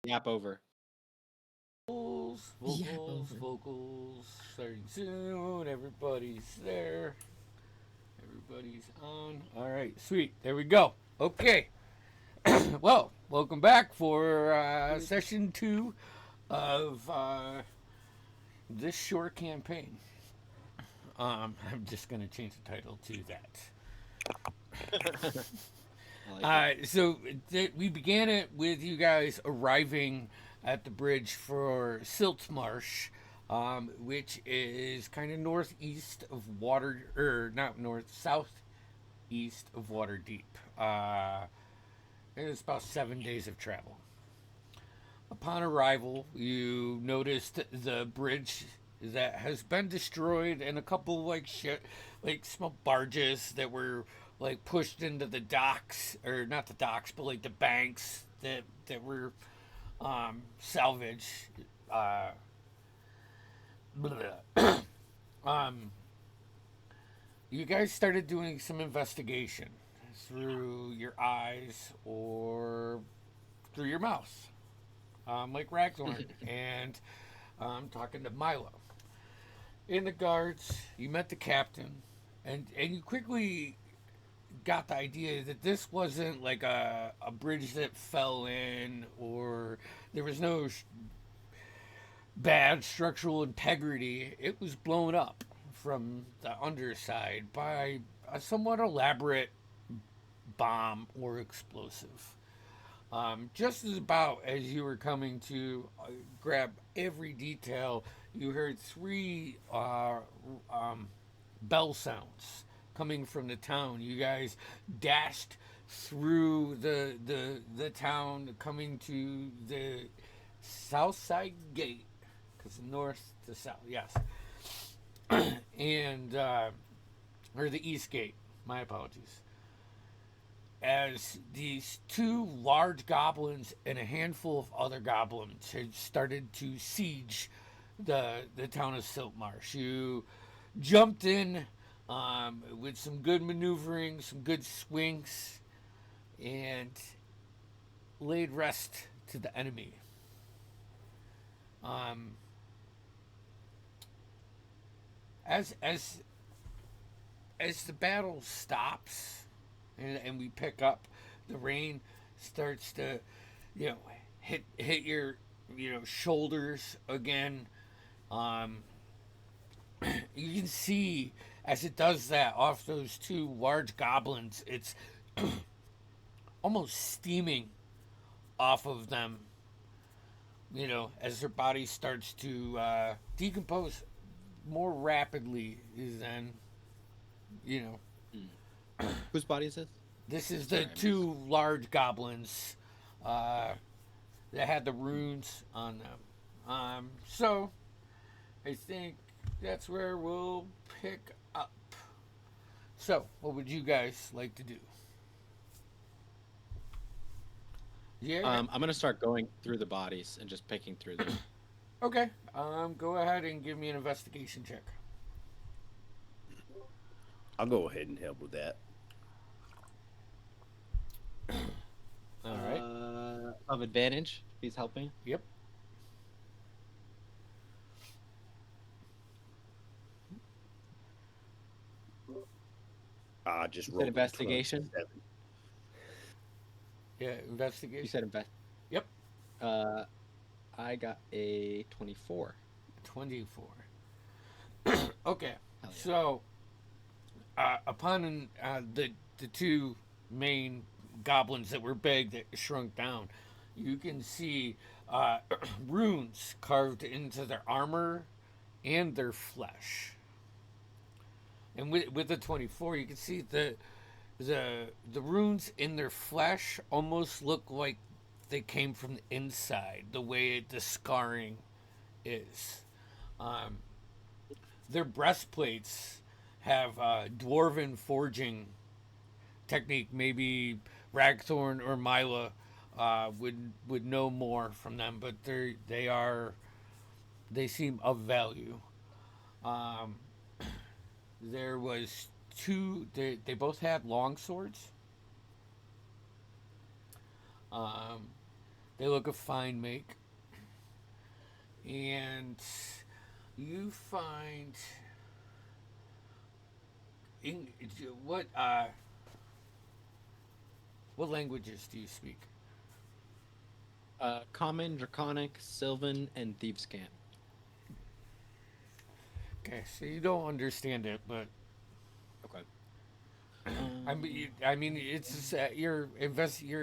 Yap over. Vocals, starting soon. Everybody's there. Everybody's on. All right, sweet. There we go. Okay. Well, welcome back for session 2 of this short campaign. I'm just going to change the title to that. I like it. We began it with you guys arriving at the bridge for Siltmarsh, which is kind of northeast of Water, or not north, southeast of Waterdeep. It's about 7 days of travel. Upon arrival, you noticed the bridge that has been destroyed and a couple like like small barges that were like pushed into the docks, or not the docks, but like the banks that were salvaged. Uh, um, you guys started doing some investigation through your eyes or through your mouse, like Ragthorn and talking to Milo. In the guards, you met the captain, and you quickly got the idea that this wasn't like a bridge that fell in, or there was no bad structural integrity. It was blown up from the underside by a somewhat elaborate bomb or explosive. Just as about as you were coming to grab every detail, you heard three bell sounds coming from the town. You guys dashed through the town, coming to the south side gate, because north to south, yes, and or the east gate. My apologies. As these two large goblins and a handful of other goblins had started to siege the town of Siltmarsh. You jumped in with some good maneuvering, some good swings, and laid rest to the enemy. Um, as as as the battle stops, and we pick up, the rain starts to, you know, hit your, shoulders again. Um, you can see as it does that off those two large goblins. It's almost steaming off of them. As their body starts to decompose more rapidly than you know. Mm. Whose body is this? This is the Sorry, I missed. two large goblins uh, that had the runes on them. So I think that's where we'll pick up. So, what would you guys like to do? Yeah. I'm gonna start going through the bodies and just picking through them. Okay. Go ahead and give me an investigation check. I'll go ahead and help with that. All right. Of advantage, if he's helping. Yep. I just You said rolled a investigation. 27. Yeah. You Investigation. said invest. Yep. Uh, I got a 24. 24. Okay. Hell yeah. So, upon the two main goblins that were big that shrunk down, you can see runes carved into their armor and their flesh. And with the 24, you can see the runes in their flesh almost look like they came from the inside. The way the scarring is. Um, their breastplates have dwarven forging technique. Maybe Ragthorn or Mila would know more from them, but they seem of value. Um, there was two. They both had long swords. Um, They look a fine make. And you find in what languages do you speak? Common, Draconic, Sylvan, and Thievescant. Okay, so you don't understand it, but Okay. I mean, it's your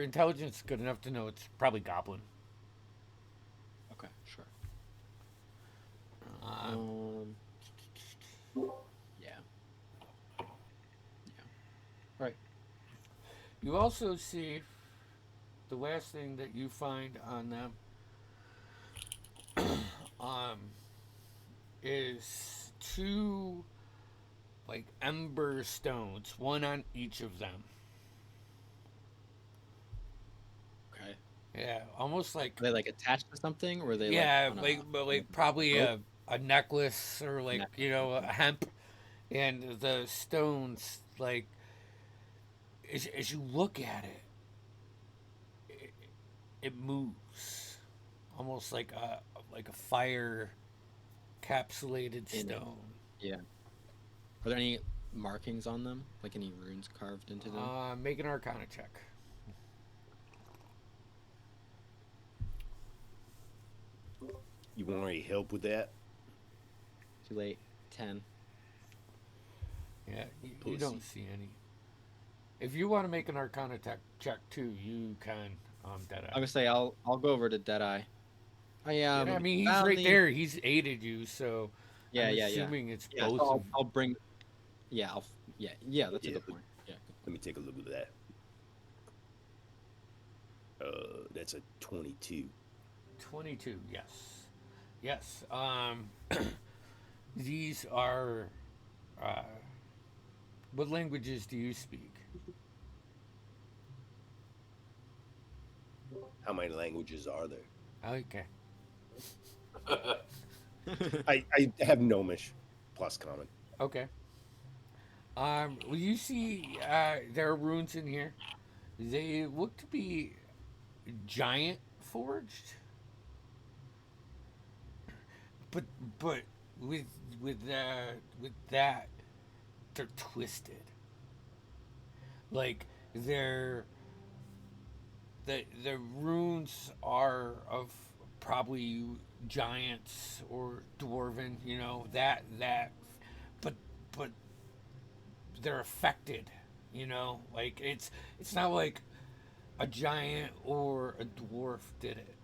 intelligence is good enough to know it's probably goblin. Okay, sure. Uh, Um, yeah. Yeah. Right. you also see the last thing that you find on them um, is two like ember stones, one on each of them. Okay. Yeah, almost like Are they like attached to something, or are they like yeah, on like but on like probably rope? a necklace or like Neck. a Okay. hemp, and the stones like as you look at it, it moves, almost like a fire capsulated In it. stone. Yeah. Are there any markings on them? Like any runes carved into them? Make an Arcana check. You want any help with that? Too late. 10. Yeah, you Pussy. don't see any. If you want to make an Arcana check too, you can. Deadeye. I'm gonna say I'll go over to Deadeye. I Yeah, I mean he's found right the there. He's aided you, so yeah, I'm yeah, yeah. assuming it's Yeah, so both of. I'll bring yeah, yeah, that's a Yeah, good point. Yeah. let me take a look at that. That's a 22. 22. Yes, yes. These are. Uh, what languages do you speak? How many languages are there? Okay. I have Gnomish plus common. Okay. Well, you see, there are runes in here. They look to be giant forged, but but with with that, they're twisted. Like they're the runes are of probably giants or dwarven. You know that, but but they're affected. You know, like it's not like a giant or a dwarf did it.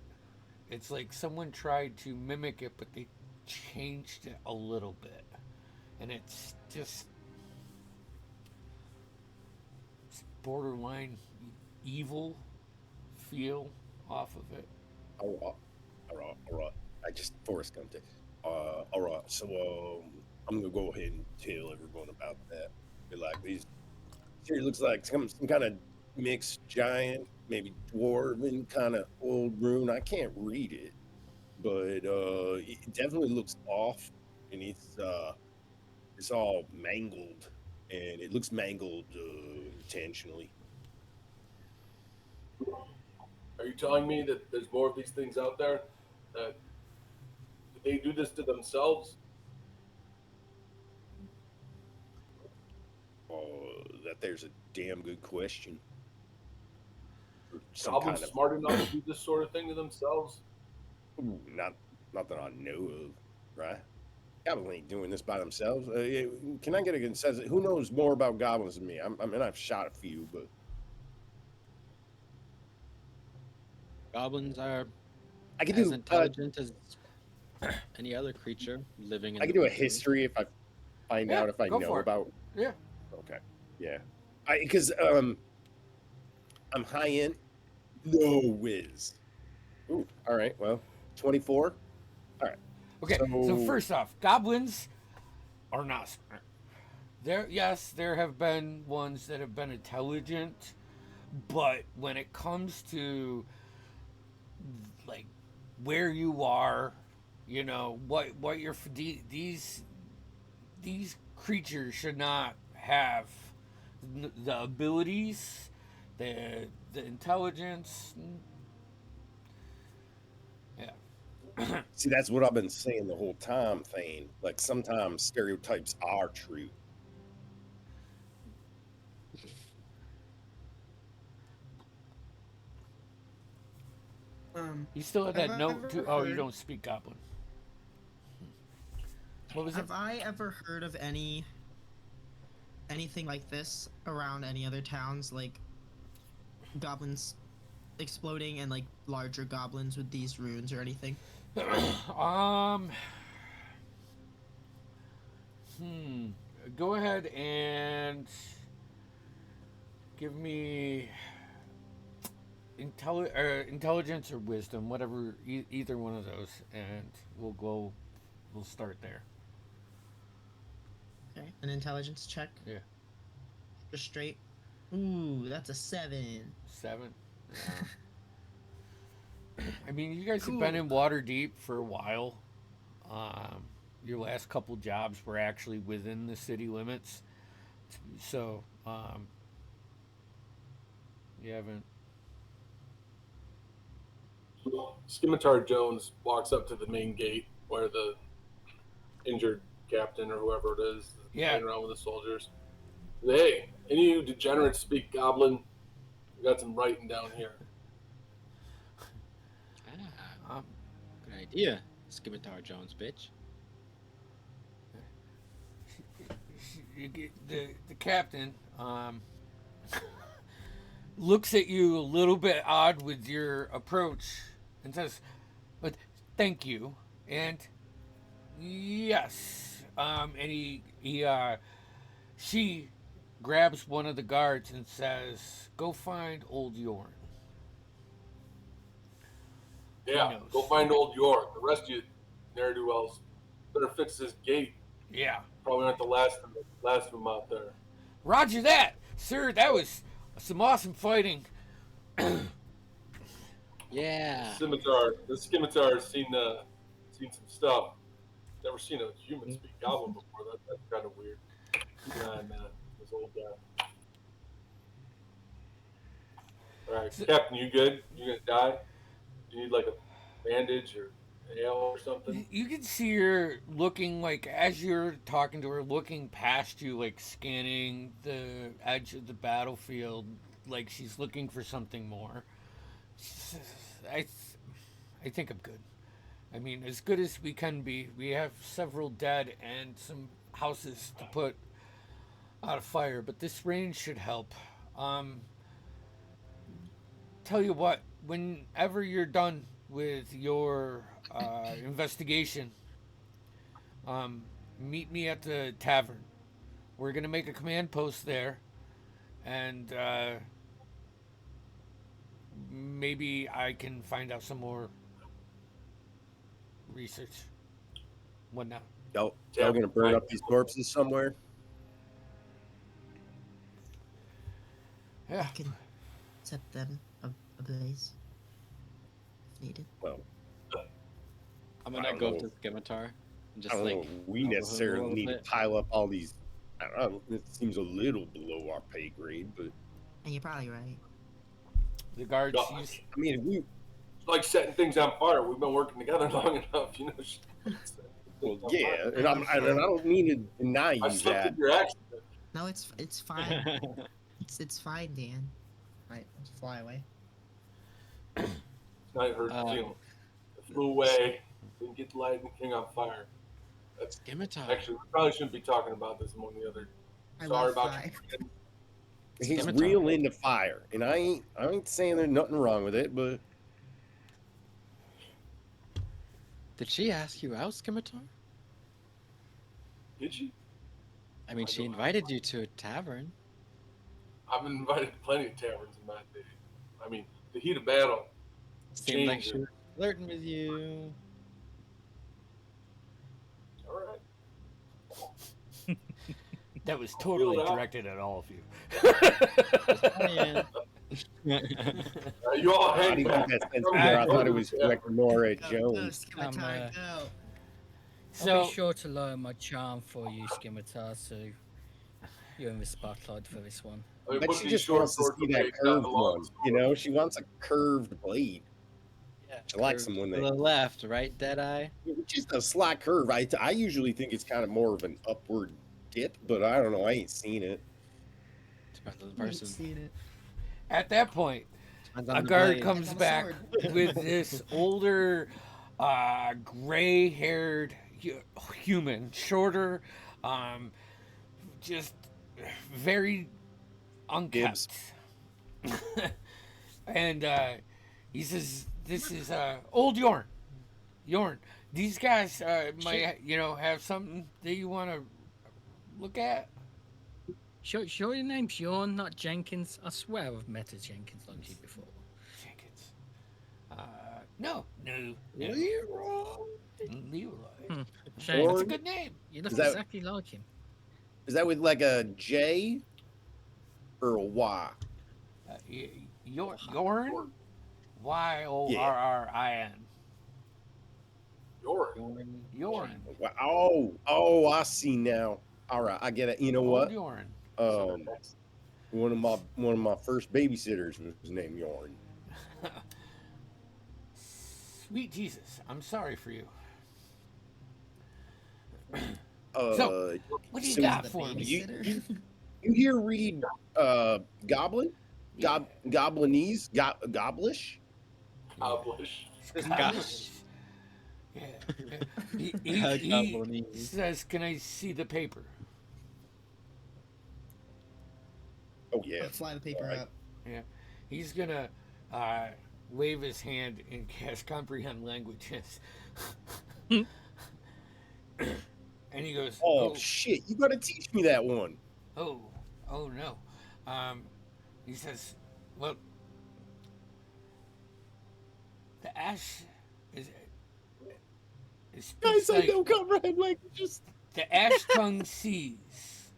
It's like someone tried to mimic it, but they changed it a little bit, and it's just borderline evil feel off of it. All right, all right, all right. I just Forrest Gumped it. All right. So I'm gonna go ahead and tell everyone about that. Be like, these here looks like some kind of mixed giant, maybe dwarven kind of old rune. I can't read it, but it definitely looks off, and it's all mangled, and it looks mangled intentionally. Are you telling me that there's more of these things out there? That did they do this to themselves? That there's a damn good question. Or some Goblins kind of smart enough to do this sort of thing to themselves? ooh, not that I know of, right? Goblins ain't doing this by themselves. Can I get a consensus? Who knows more about goblins than me? I mean, I've shot a few, but Goblins are I could as do intelligent as any other creature living in I the could do a woods. history if I find Yeah, out if I go know for it. about. Yeah. Okay, yeah, I because I'm high end, no whiz. Ooh, all right, well, 24. All right, Okay. So so first off, goblins are not smart. There have been ones that have been intelligent, but when it comes to like where you are, you know what your these creatures should not have the abilities, the intelligence. See, that's what I've been saying the whole time, Thane. Like sometimes stereotypes are true. You still have Have that I note ever too. Oh, you heard- don't speak Goblin. What was it? Have I ever heard of anything like this around any other towns, like goblins exploding and like larger goblins with these runes or anything? Go ahead and give me intelligence or wisdom, whatever, either one of those, and we'll go. We'll start there. Okay, an intelligence check. Yeah. Just straight. Ooh, that's a 7. 7. I mean, you guys have been Cool. in Water Deep for a while. Your last couple jobs were actually within the city limits, so you haven't. Scimitar Jones walks up to the main gate where the injured captain or whoever it is Yeah. playing around with the soldiers. Hey, any of you degenerates speak Goblin? We got some writing down here. Ah, good idea, Scimitar Jones, bitch. You get the captain looks at you a little bit odd with your approach and says, "But thank you." And yes, and she grabs one of the guards and says, "Go find old Yorn." Yeah, knows? go find old York. The rest of you ne'er-do-wells better fix this gate. Yeah. Probably not the last of them out there. Roger that, sir. That was some awesome fighting. Yeah. The scimitar has seen some stuff. Never seen a human speak Goblin before. That's kind of weird. Keep an eye on that. This old guy. All right, Captain, you good? You gonna die? Do you need like a bandage or ale or something? You can see her looking, like, as you're talking to her, looking past you, like scanning the edge of the battlefield, like she's looking for something more. She says, I think I'm good. I mean, as good as we can be. We have several dead and some houses to put out of fire, but this rain should help. Tell you what, whenever you're done with your investigation, meet me at the tavern. We're gonna make a command post there, and maybe I can find out some more research. Whatnot. Y'all gonna burn up these corpses somewhere? Yeah. I can set them ablaze if needed. Well, I'm I gonna don't go know. up to Scimitar and I just don't like know. We over him a necessarily little need to bit. pile up all these. I don't know. It seems a little below our pay grade, but And you're probably right. The guards. Yeah. Use, I mean, if we It's like setting things on fire. We've been working together long enough, you know. well, yeah, and I don't mean to deny I you slipped that. in your accent. No, it's fine. It's fine, Dan. Right, let's fly away. I heard it flew away. Didn't get the Lightning King on fire. Scimitar. Actually, we probably shouldn't be talking about this among the other. I Sorry love about fire. you. He's Scimitar. real into fire, and I ain't saying there's nothing wrong with it, but Did she ask you out, Scimitar? Did you? I mean, I she don't- invited you to a tavern. I've been invited to plenty of taverns in my day. I mean, the heat of battle. Seemed like Change she was flirting with you. All right. that was totally Feel that. directed at all of you. Saying. You all I hang didn't back. get that sense either. I thought it was directed more at Go, Jones. Scimitar, go. I'll So be sure to lower my charm for you, Scimitar, so you're in the spotlight for this one. I mean, But put she these just short wants to swords see away, that not curved the long one. sword. You know, she wants a curved blade. Yeah. She likes curve them when to they. the left, right, Deadeye? Just a slight curve. I usually think it's kind of more of an upward dip, but I don't know. I ain't seen it. Depends on the I ain't person. seen it. At that point, Depends a on the guard blade. comes Depends on the back sword. with this older, gray-haired human, shorter, um, just very Gibbs. unkempt. And he says, "This is old Yorn. Yorn, these guys might, have something that you want to look at." Sure, your name's Sean, not Jenkins. I swear I've met a Jenkins like you before. Jenkins. No. Leroy. Leroy. Hmm. That's Shame. a good name. You look Is that- exactly like him. Is that with like a J or a Y? Yorn? Yorrin. Yorn. Wow. Oh, I see now. All right, I get it. You know Old what? Yorn. One of my first babysitters was named Yorn. Sweet Jesus, I'm sorry for you. So, What do you So got The for me? babysitter. you here read Goblin? Goblinese? Goblish? Publish. Gosh. Yeah. He Goblinese. says, "Can I see the paper?" Oh yeah. Fly the paper Alright. up. He's gonna wave his hand and cast comprehend languages. And he goes, Oh shit! You gotta teach me that one. oh no. He says, "Well, the ash is Guys, I like don't comprehend languages. the ash tongue sees.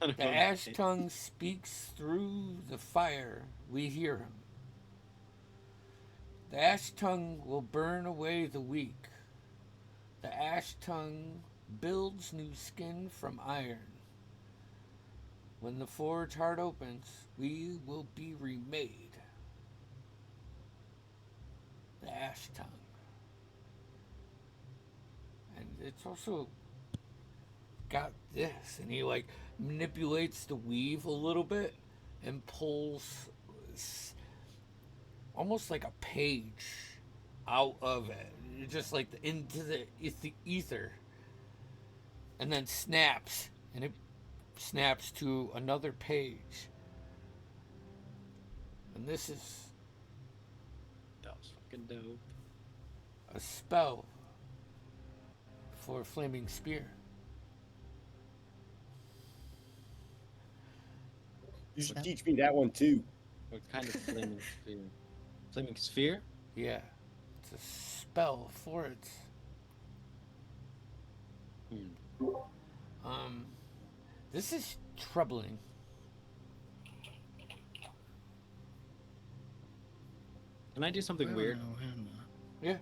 The Okay. ash tongue speaks through the fire. We hear him. The ash tongue will burn away the weak. The ash tongue builds new skin from iron. When the forge heart opens, we will be remade. The ash tongue. And it's also got this, and he like manipulates the weave a little bit and pulls almost like a page out of it, just like into the ether, and then snaps, and it snaps to another page. And this is That was fucking dope. a spell for a flaming spear. You should teach me that one too. What kind of flaming sphere? Flaming sphere? Yeah, it's a spell for it. This is troubling. Can I do something weird? Yeah.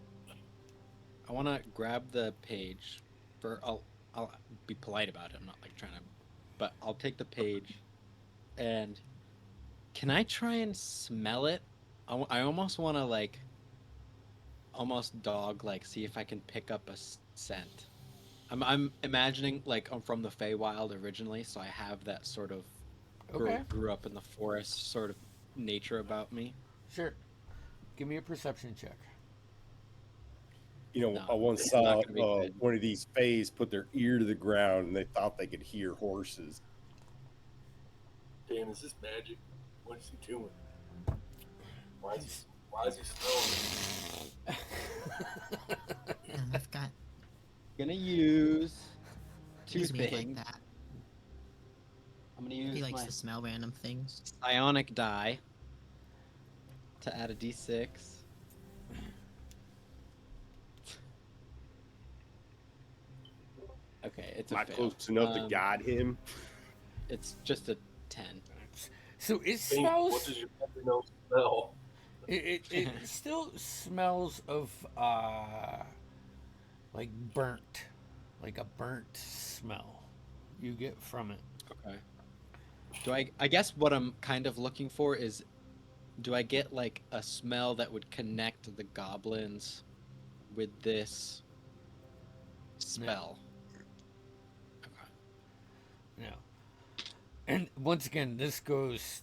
I want to grab the page. I'll be polite about it. I'm not like trying to, but I'll take the page, and can I try and smell it? I almost want to like, almost dog like see if I can pick up a scent. I'm imagining like I'm from the Feywild originally, so I have that sort of Okay. grew up in the forest sort of nature about me. Sure. Give me a perception check. You know, No, I once it's saw not gonna be good. one of these fays put their ear to the ground and they thought they could hear horses. Dan, is this magic? What is he doing? Why is he smelling? Yeah, I've got Gonna use two he's weird things. like that. I'm gonna He use likes my to smell random things. psionic die to add a d6. Okay, it's a Not fail. close enough to guide him. It's just a 10. So it Bing, what smells. does your puppy nose smell? It still smells of like burnt, like a burnt smell you get from it. Okay. I guess what I'm kind of looking for is do I get like a smell that would connect the goblins with this spell? Okay. Yeah. And once again, this goes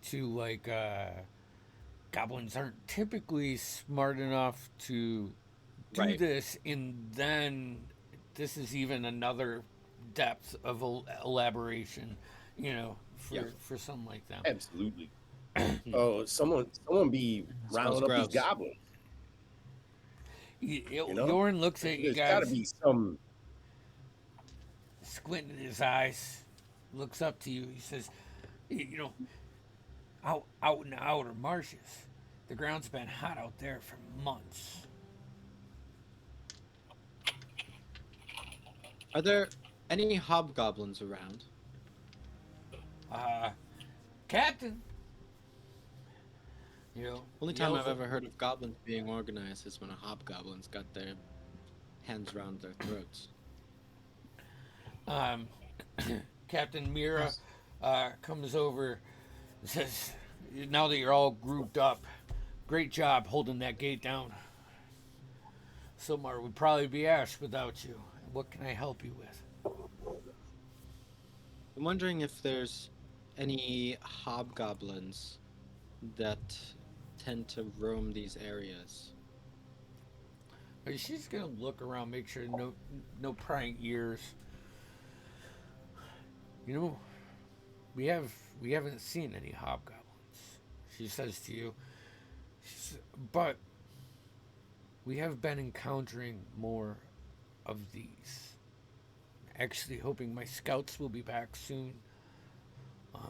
to like goblins aren't typically smart enough to do Right. this, and then this is even another depth of elaboration, Yeah. for something like them. Absolutely. Hmm. Oh, someone be Smells rounding up these gross. goblins. You know, Yorn looks at you there's got to guys, be some. squinting his eyes, looks up to you. He says, out in the outer marshes, the ground's been hot out there for months. Are there any hobgoblins around? Uh, Captain, Only time I've yells- ever heard of goblins being organized is when a hobgoblin's got their hands around their throats. Um, Captain Mira Yes. comes over and says, now that you're all grouped up, great job holding that gate down. Silmar would probably be ash without you. What can I help you with? I'm wondering if there's any hobgoblins that tend to roam these areas. She's gonna look around, make sure no prying ears. We haven't seen any hobgoblins. She says to you, but we have been encountering more of these. Actually, hoping my scouts will be back soon. I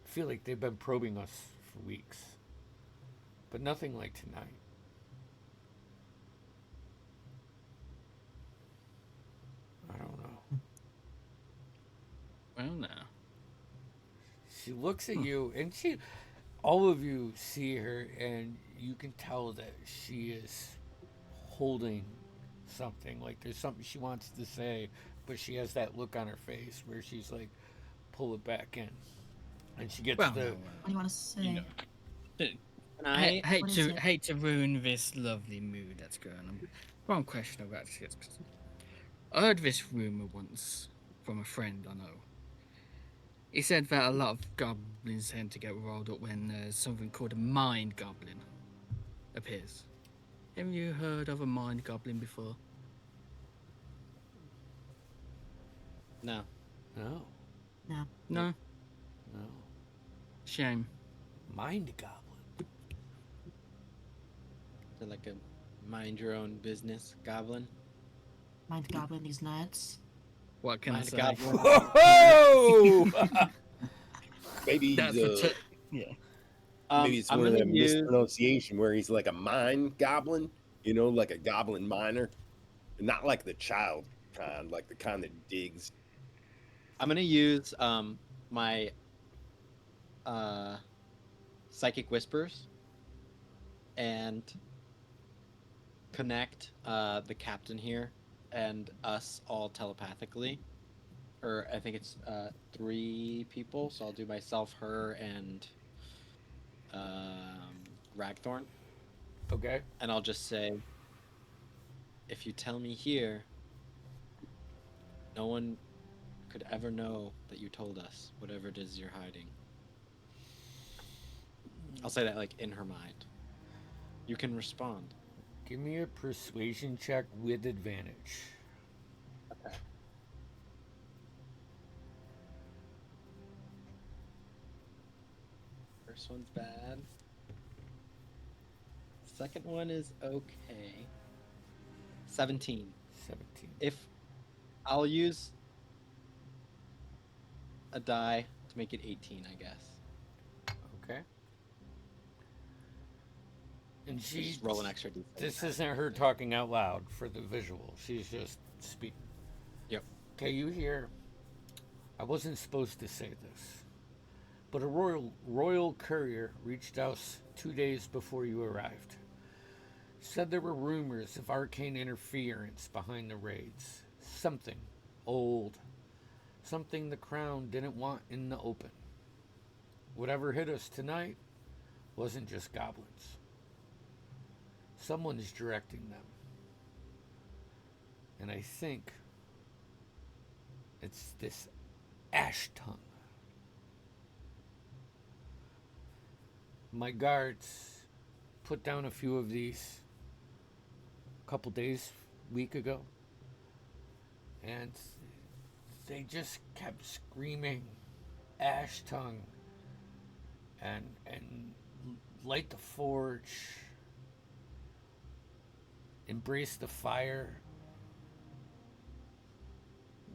feel like they've been probing us for weeks, but nothing like tonight. I don't know. Well, now. She looks at you, and all of you see her, and you can tell that she is holding something. Like there's something she wants to say, but she has that look on her face where she's like, pull it back in, and she gets Well, the. no, What do you want to say? you know. Can I I? hate What is to it? hate to ruin this lovely mood that's going on. One question I've actually got. I heard this rumor once from a friend I know. He said that a lot of goblins tend to get rolled up when something called a mind goblin appears. Have you heard of a mind goblin before? No. No, No. No? no, Shame. mind goblin. They're like a mind your own business goblin. Mind goblin, these nuts. What can I Mind say? goblin. Whoa! Maybe That's he's for a, maybe it's I'm one of gonna them use. mispronunciation where he's like a mine goblin, like a goblin miner, and not like the child kind, like the kind that digs. I'm gonna use my psychic whispers and connect the captain here and us all telepathically. Or I think it's 3 people, so I'll do myself, her, and Ragthorn, Okay. and I'll just say, if you tell me here, no one could ever know that you told us whatever it is you're hiding. I'll say that like in her mind. You can respond. Give me a persuasion check with advantage. Okay. First one's bad. Second one is okay. 17. 17. If I'll use a die to make it 18, I guess. Okay. And she Just roll an extra d6. This isn't her talking out loud for the visual. She's just speaking. Yep. Okay, you hear. I wasn't supposed to say this, but a royal courier reached us 2 days before you arrived. Said there were rumors of arcane interference behind the raids. Something old. Something the crown didn't want in the open. whatever hit us tonight wasn't just goblins. Someone is directing them. And I think it's this ash tongue. My guards put down a few of these a couple days, week ago, and they just kept screaming ash tongue and light the forge, embrace the fire.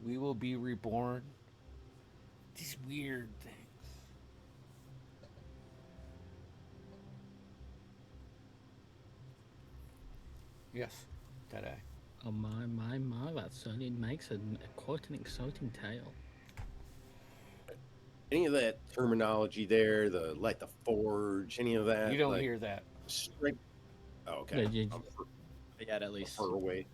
We will be reborn. These weird things. Yes, today. Oh my! That certainly makes quite an exciting tale. Any of that terminology there, the like the forge, any of that? You don't like, hear that. straight. Oh, okay. Yeah, you- Yet at least. Far away.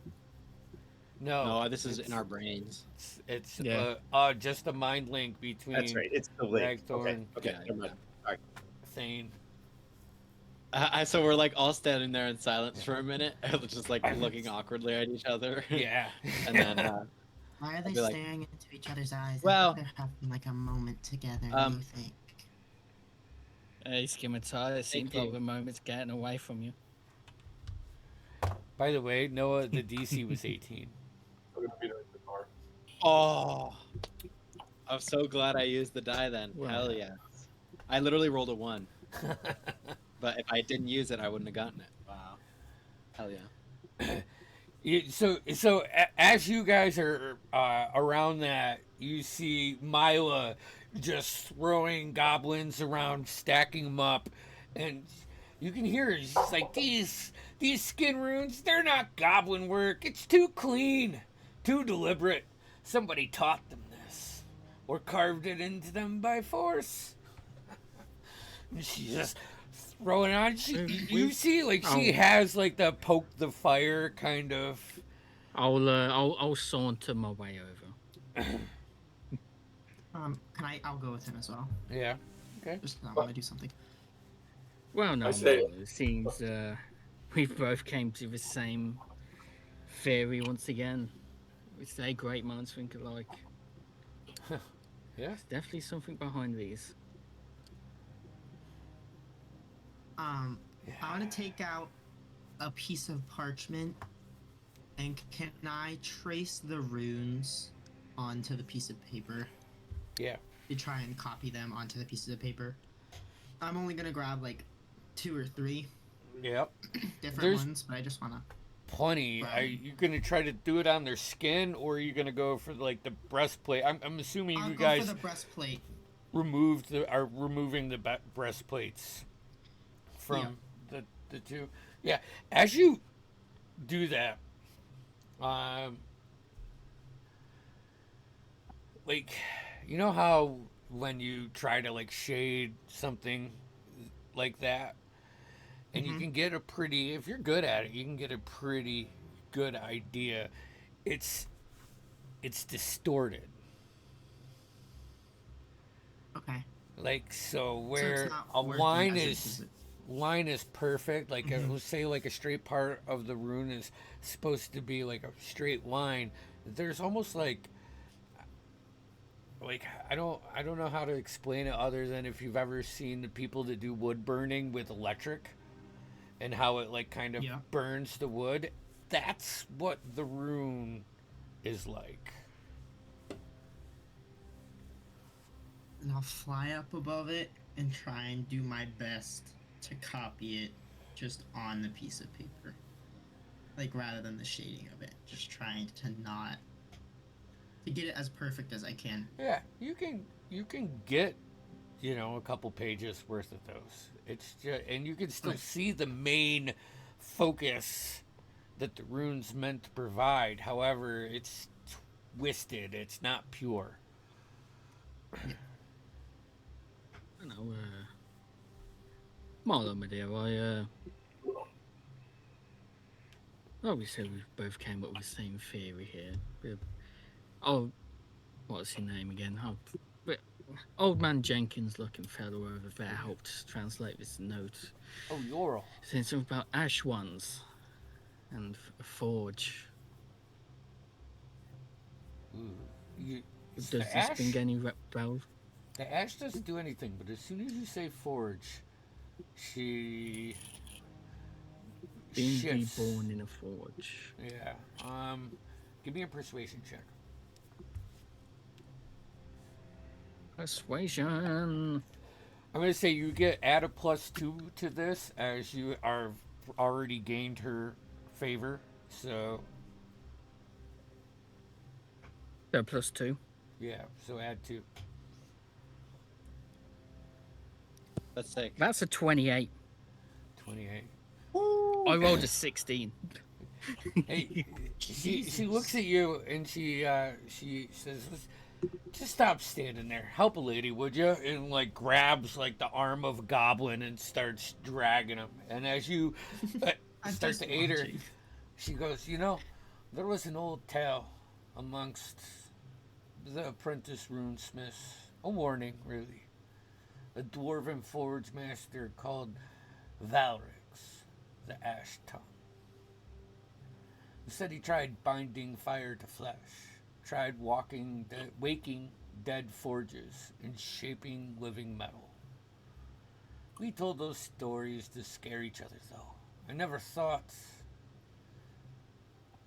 No, No, this is in it's- our brains. It's Yeah. just a mind link between That's right. It's the link. Okay. Ragthorn, Okay. Yeah, Never mind. Thane. So we're like all standing there in silence for a minute, just like looking awkwardly at each other. Yeah. And then Why are they be like, staring into each other's eyes? well, I think they're having like a moment together. What do you think? Hey, Scimitar, it seems Thank like you. the moment's getting away from you. By the way, Noah, the DC was 18. I'm gonna beat her in the car. oh, I'm so glad I used the die then. Wow. Hell yeah. I literally rolled a 1, but if I didn't use it, I wouldn't have gotten it. Wow. Hell yeah. As you guys are around that, you see Mila just throwing goblins around, stacking them up, and you can hear her. She's like, these skin runes, they're not goblin work. It's too clean, too deliberate. Somebody taught them this, or carved it into them by force. And she's just throwing on. You see, like she has like the poke the fire kind of. I'll saunter my way over. I'll go with him as well. Yeah. Okay. Just 'cause I want to do something. Well, no, I say- no, it seems we both came to the same theory once again. We say great minds think alike. Yeah. There's definitely something behind these. I want to take out a piece of parchment, and can I trace the runes onto the piece of paper Yeah. to try and copy them onto the pieces of paper? I'm only gonna grab like 2 or 3 Yep. different There's- ones, but I just wanna. Plenty. Are you gonna try to do it on their skin, or are you gonna go for like the breastplate? I'm assuming I'll you go guys for the breastplate. are removing the breastplates from the two. Yeah. As you do that, like, you know how when you try to like shade something like that, and you Mhm. can get a pretty, if you're good at it, you can get a pretty good idea. It's distorted. Okay. Like, so So where it's not a working line as it- is as it- line is perfect, like Mhm. let's say like a straight part of the rune is supposed to be like a straight line. There's almost like I don't know how to explain it other than if you've ever seen the people that do wood burning with electric and how it like kind of Yeah. burns the wood. That's what the rune is like. And I'll fly up above it and try and do my best to copy it just on the piece of paper. Like rather than the shading of it. Just trying to not to get it as perfect as I can. Yeah, you can get, a couple pages worth of those. It's just, and you can still Right. see the main focus that the rune's meant to provide. However, it's twisted. It's not pure. I know, Marlo Medea, obviously we both came up with the same theory here. Oh, what's your name again? Old man Jenkins looking fellow over there helped translate this note. Oh, Yoral. Saying something about ash ones and a forge. Ooh. You, Does the this ash, ring any bell? the ash doesn't do anything, but as soon as you say forge, she Being shifts. reborn in a forge. Yeah. Give me a persuasion check. Persuasion. I'm gonna say you add a +2 to this as you are already gained her favor. So So +2. yeah, so add 2. That's sick. That's a 28. 28. I rolled a 16. Hey, she looks at you and she says, "Just stop standing there. Help a lady, would you?" And like grabs like the arm of a goblin and starts dragging him. And as you I'm start just to aid her, watching. she goes, there was an old tale amongst the apprentice runesmiths, a warning, really. A dwarven forge master called Valrix, the Ash Tongue. He said he tried binding fire to flesh, tried waking dead forges, and shaping living metal. We told those stories to scare each other, though. I never thought.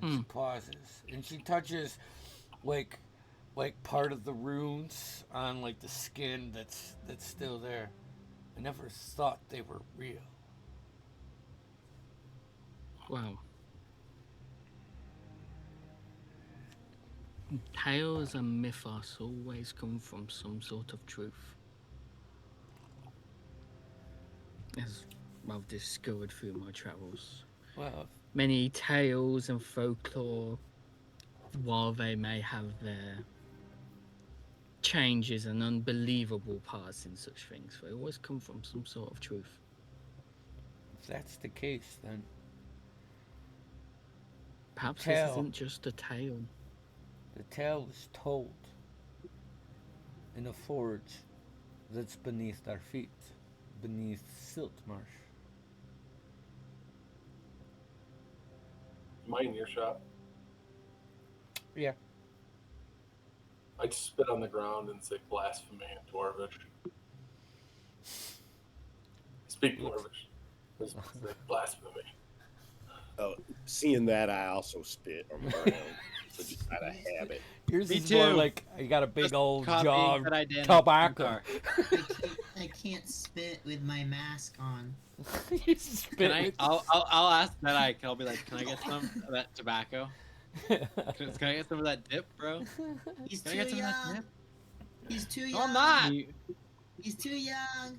She pauses, and she touches, like part of the runes on like the skin that's still there. I never thought they were real. Wow. Tales and mythos always come from some sort of truth. As I've discovered through my travels. Well, Many tales and folklore, while they may have their changes and unbelievable parts in such things, they always come from some sort of truth. if that's the case, then Perhaps Tale. this isn't just a tale. the tale is told in a forge that's beneath our feet, beneath Siltmarsh. Am I in earshot? Yeah. I spit on the ground and say blasphemy in Dwarvish. Speak Dwarvish. It's blasphemy. Seeing that, I also spit on the ground. So just out of habit. Yours Me is more too. like you got a big Just old copying jaw that idea in tobacco. car. I can't spit with my mask on. You spit Can I? with- I'll ask that. I'll be like, can I get some of that tobacco? Can I get some of that dip, bro? He's Can I too get some of that young. dip? He's too No, young. I'm not. He's too young.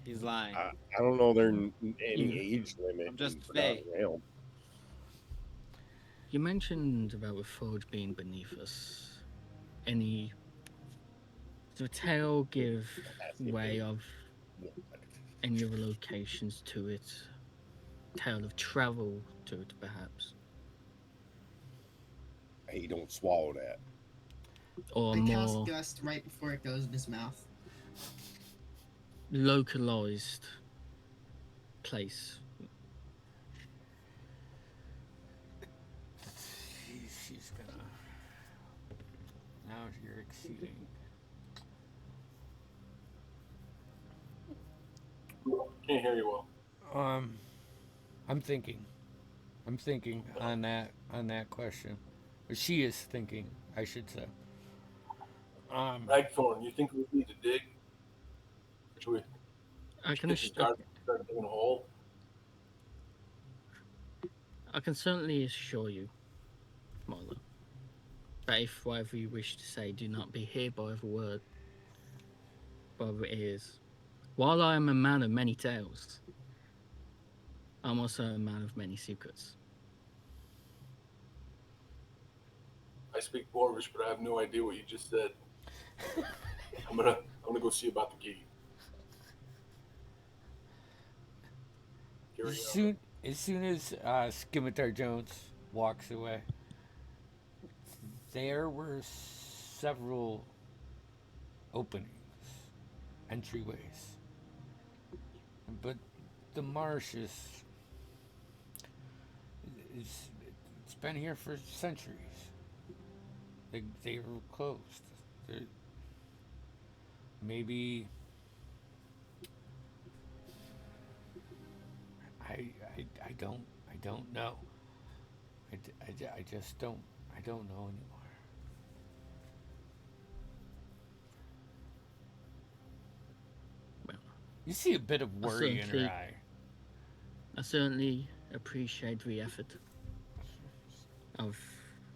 He's lying. I don't know there's any age limit. I'm just in Forgotten fake. Realm. You mentioned about the forge being beneath us. Does the tale give way of any other locations to it? Tale of travel to it, perhaps? Hey, don't swallow that. Or I cast more Gust right before it goes in his mouth. localized place? She's gonna. Now you're exceeding. Can't hear you well. I'm thinking on that question. Or she is thinking, I should say. Ragthorn, you think we need to dig? Should we I can get some start digging a hole? I can certainly assure you, Marlo, that if whatever you wish to say do not be heard by other word, by other ears. While I am a man of many tales, I'm also a man of many secrets. I speak Dwarvish, but I have no idea what you just said. I'm gonna go see about the gate. Here we go. As soon as Scimitar Jones walks away, there were several openings, entryways. But the marsh is it's been here for centuries. They were closed. They're, maybe I don't know. I just I don't know anymore. Well, You see a bit of worry in her certainly- eye. I certainly appreciate the effort of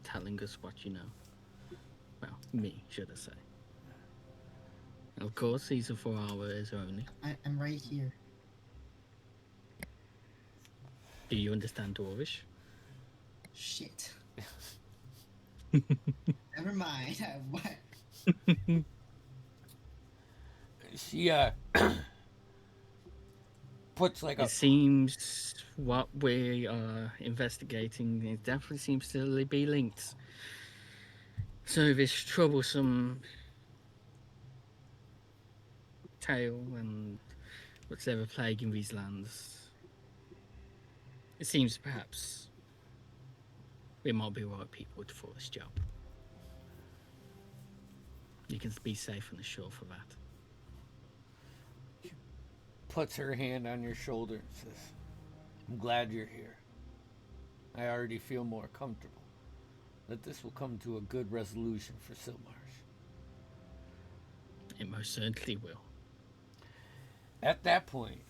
telling us what you know. Well, me, should I say. Of course, these are for our ears only. I'm right here. Do you understand Dwarvish? Shit. Never mind. What? She puts like a It seems what we are investigating, it definitely seems to be linked. So this troublesome tale and what's ever plaguing these lands, it seems perhaps we might be right people for this job. You can be safe on the shore for that. puts her hand on your shoulder and says, I'm glad you're here. I already feel more comfortable that this will come to a good resolution for Silmarsh. It most certainly will. At that point,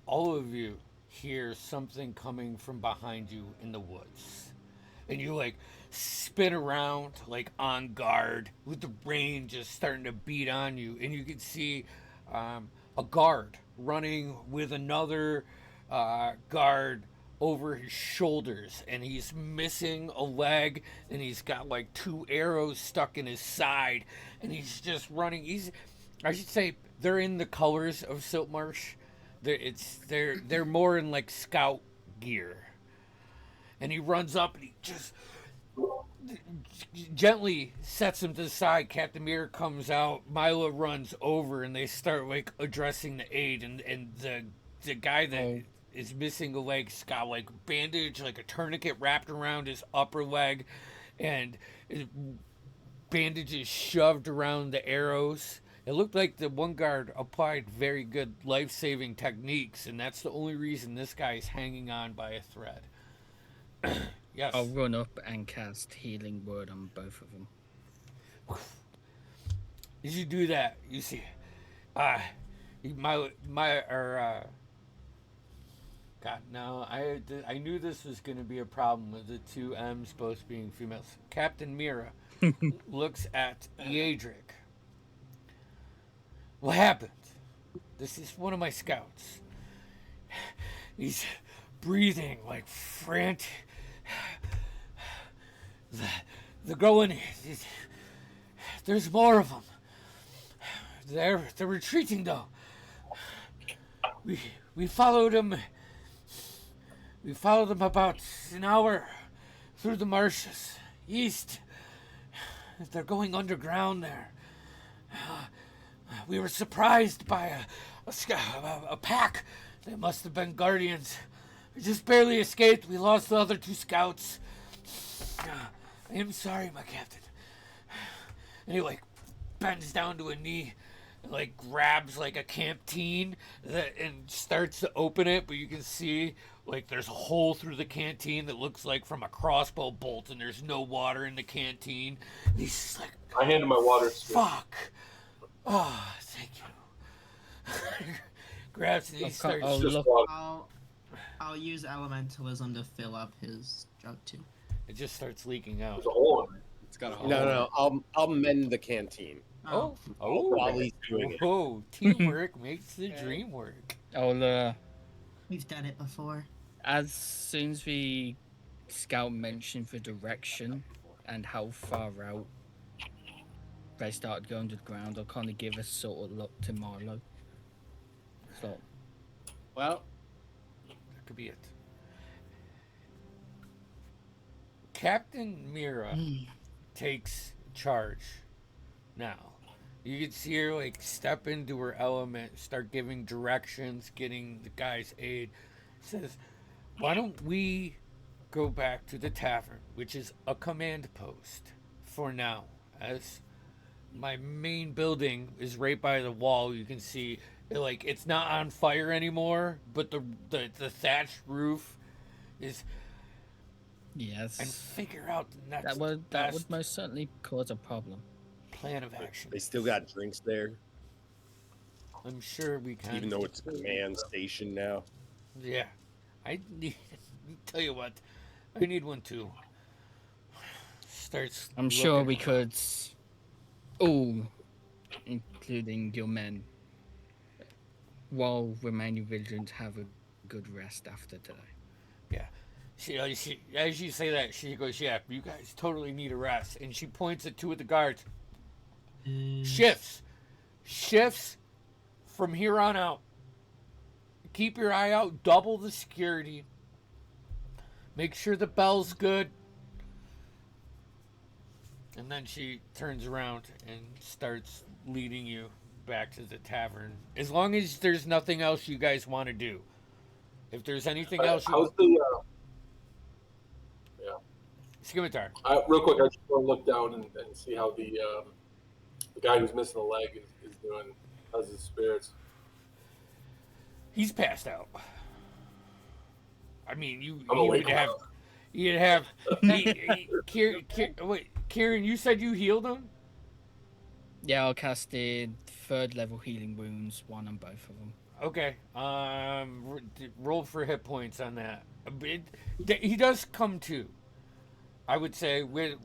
all of you hear something coming from behind you in the woods. And you like spin around like on guard with the rain just starting to beat on you. And you can see a guard running with another guard over his shoulders, and he's missing a leg, and he's got like 2 arrows stuck in his side, and he's just running. I should say they're in the colors of Siltmarsh. They're more in like scout gear. And he runs up and he just gently sets him to the side. Captain Mir comes out. Mila runs over, and they start like addressing the aid. And the guy that is missing a leg's got like bandage, like a tourniquet wrapped around his upper leg, and bandages shoved around the arrows. It looked like the one guard applied very good life-saving techniques, and that's the only reason this guy is hanging on by a thread. Yes. I'll run up and cast Healing Word on both of them. As you do that, you see, God, no, I knew this was going to be a problem with the 2 M's both being females. Captain Mira looks at Eadric. What happened? This is one of my scouts. He's breathing like frantic. The going. There's more of them. They're retreating though. We followed them. We followed them about an hour through the marshes east. They're going underground there. We were surprised by a pack. They must have been guardians. We just barely escaped. We lost the other 2 scouts. I am sorry, my captain. And he like bends down to a knee and like grabs like a canteen and starts to open it, but you can see like there's a hole through the canteen that looks like from a crossbow bolt, and there's no water in the canteen. And he's just like, I hand him my water skin. fuck. Oh, thank you. Grabs and he starts. Oh, Just look. water. I'll use elementalism to fill up his jug too. It just starts leaking out. There's a hole in it. It's got a hole. No. I'll mend the canteen Oh, while he's doing it. oh, teamwork makes the dream work. I'll, We've done it before. as soon as the scout mentioned the direction and how far out they started going to the ground, I'll kind of give a sort of look to Marlo. So, Well, That could be it. Captain Mira takes charge now. You can see her like step into her element, start giving directions, getting the guy's aid. Says, "Why don't we go back to the tavern, which is a command post for now, as my main building is right by the wall. You can see like it's not on fire anymore, but the thatched roof is, and Yes. figure out the next That would best most certainly cause a problem. plan of action. They still got drinks there, I'm sure we can. even though it's a command station now. Yeah, I need. Tell you what, I need one too. Starts. I'm sure looking we around. could all, including your men, while remaining vigilant, have a good rest after today. Yeah. She, as you say that, she goes, "Yeah, you guys totally need a rest." And she points at two of the guards. Shifts from here on out. Keep your eye out. Double the security. Make sure the bell's good. And then she turns around and starts leading you back to the tavern. As long as there's nothing else you guys want to do. If there's anything else you... How's the Scimitar. real quick? I just want to look down and see how the guy who's missing a leg is doing. How's his spirits? He's passed out. I mean, I'm awake now. You'd have... Wait, Kieran, you said you healed him? Yeah, I casted 3rd level healing wounds, 1 on both of them. Okay. Roll for hit points on that. He does come to. I would say with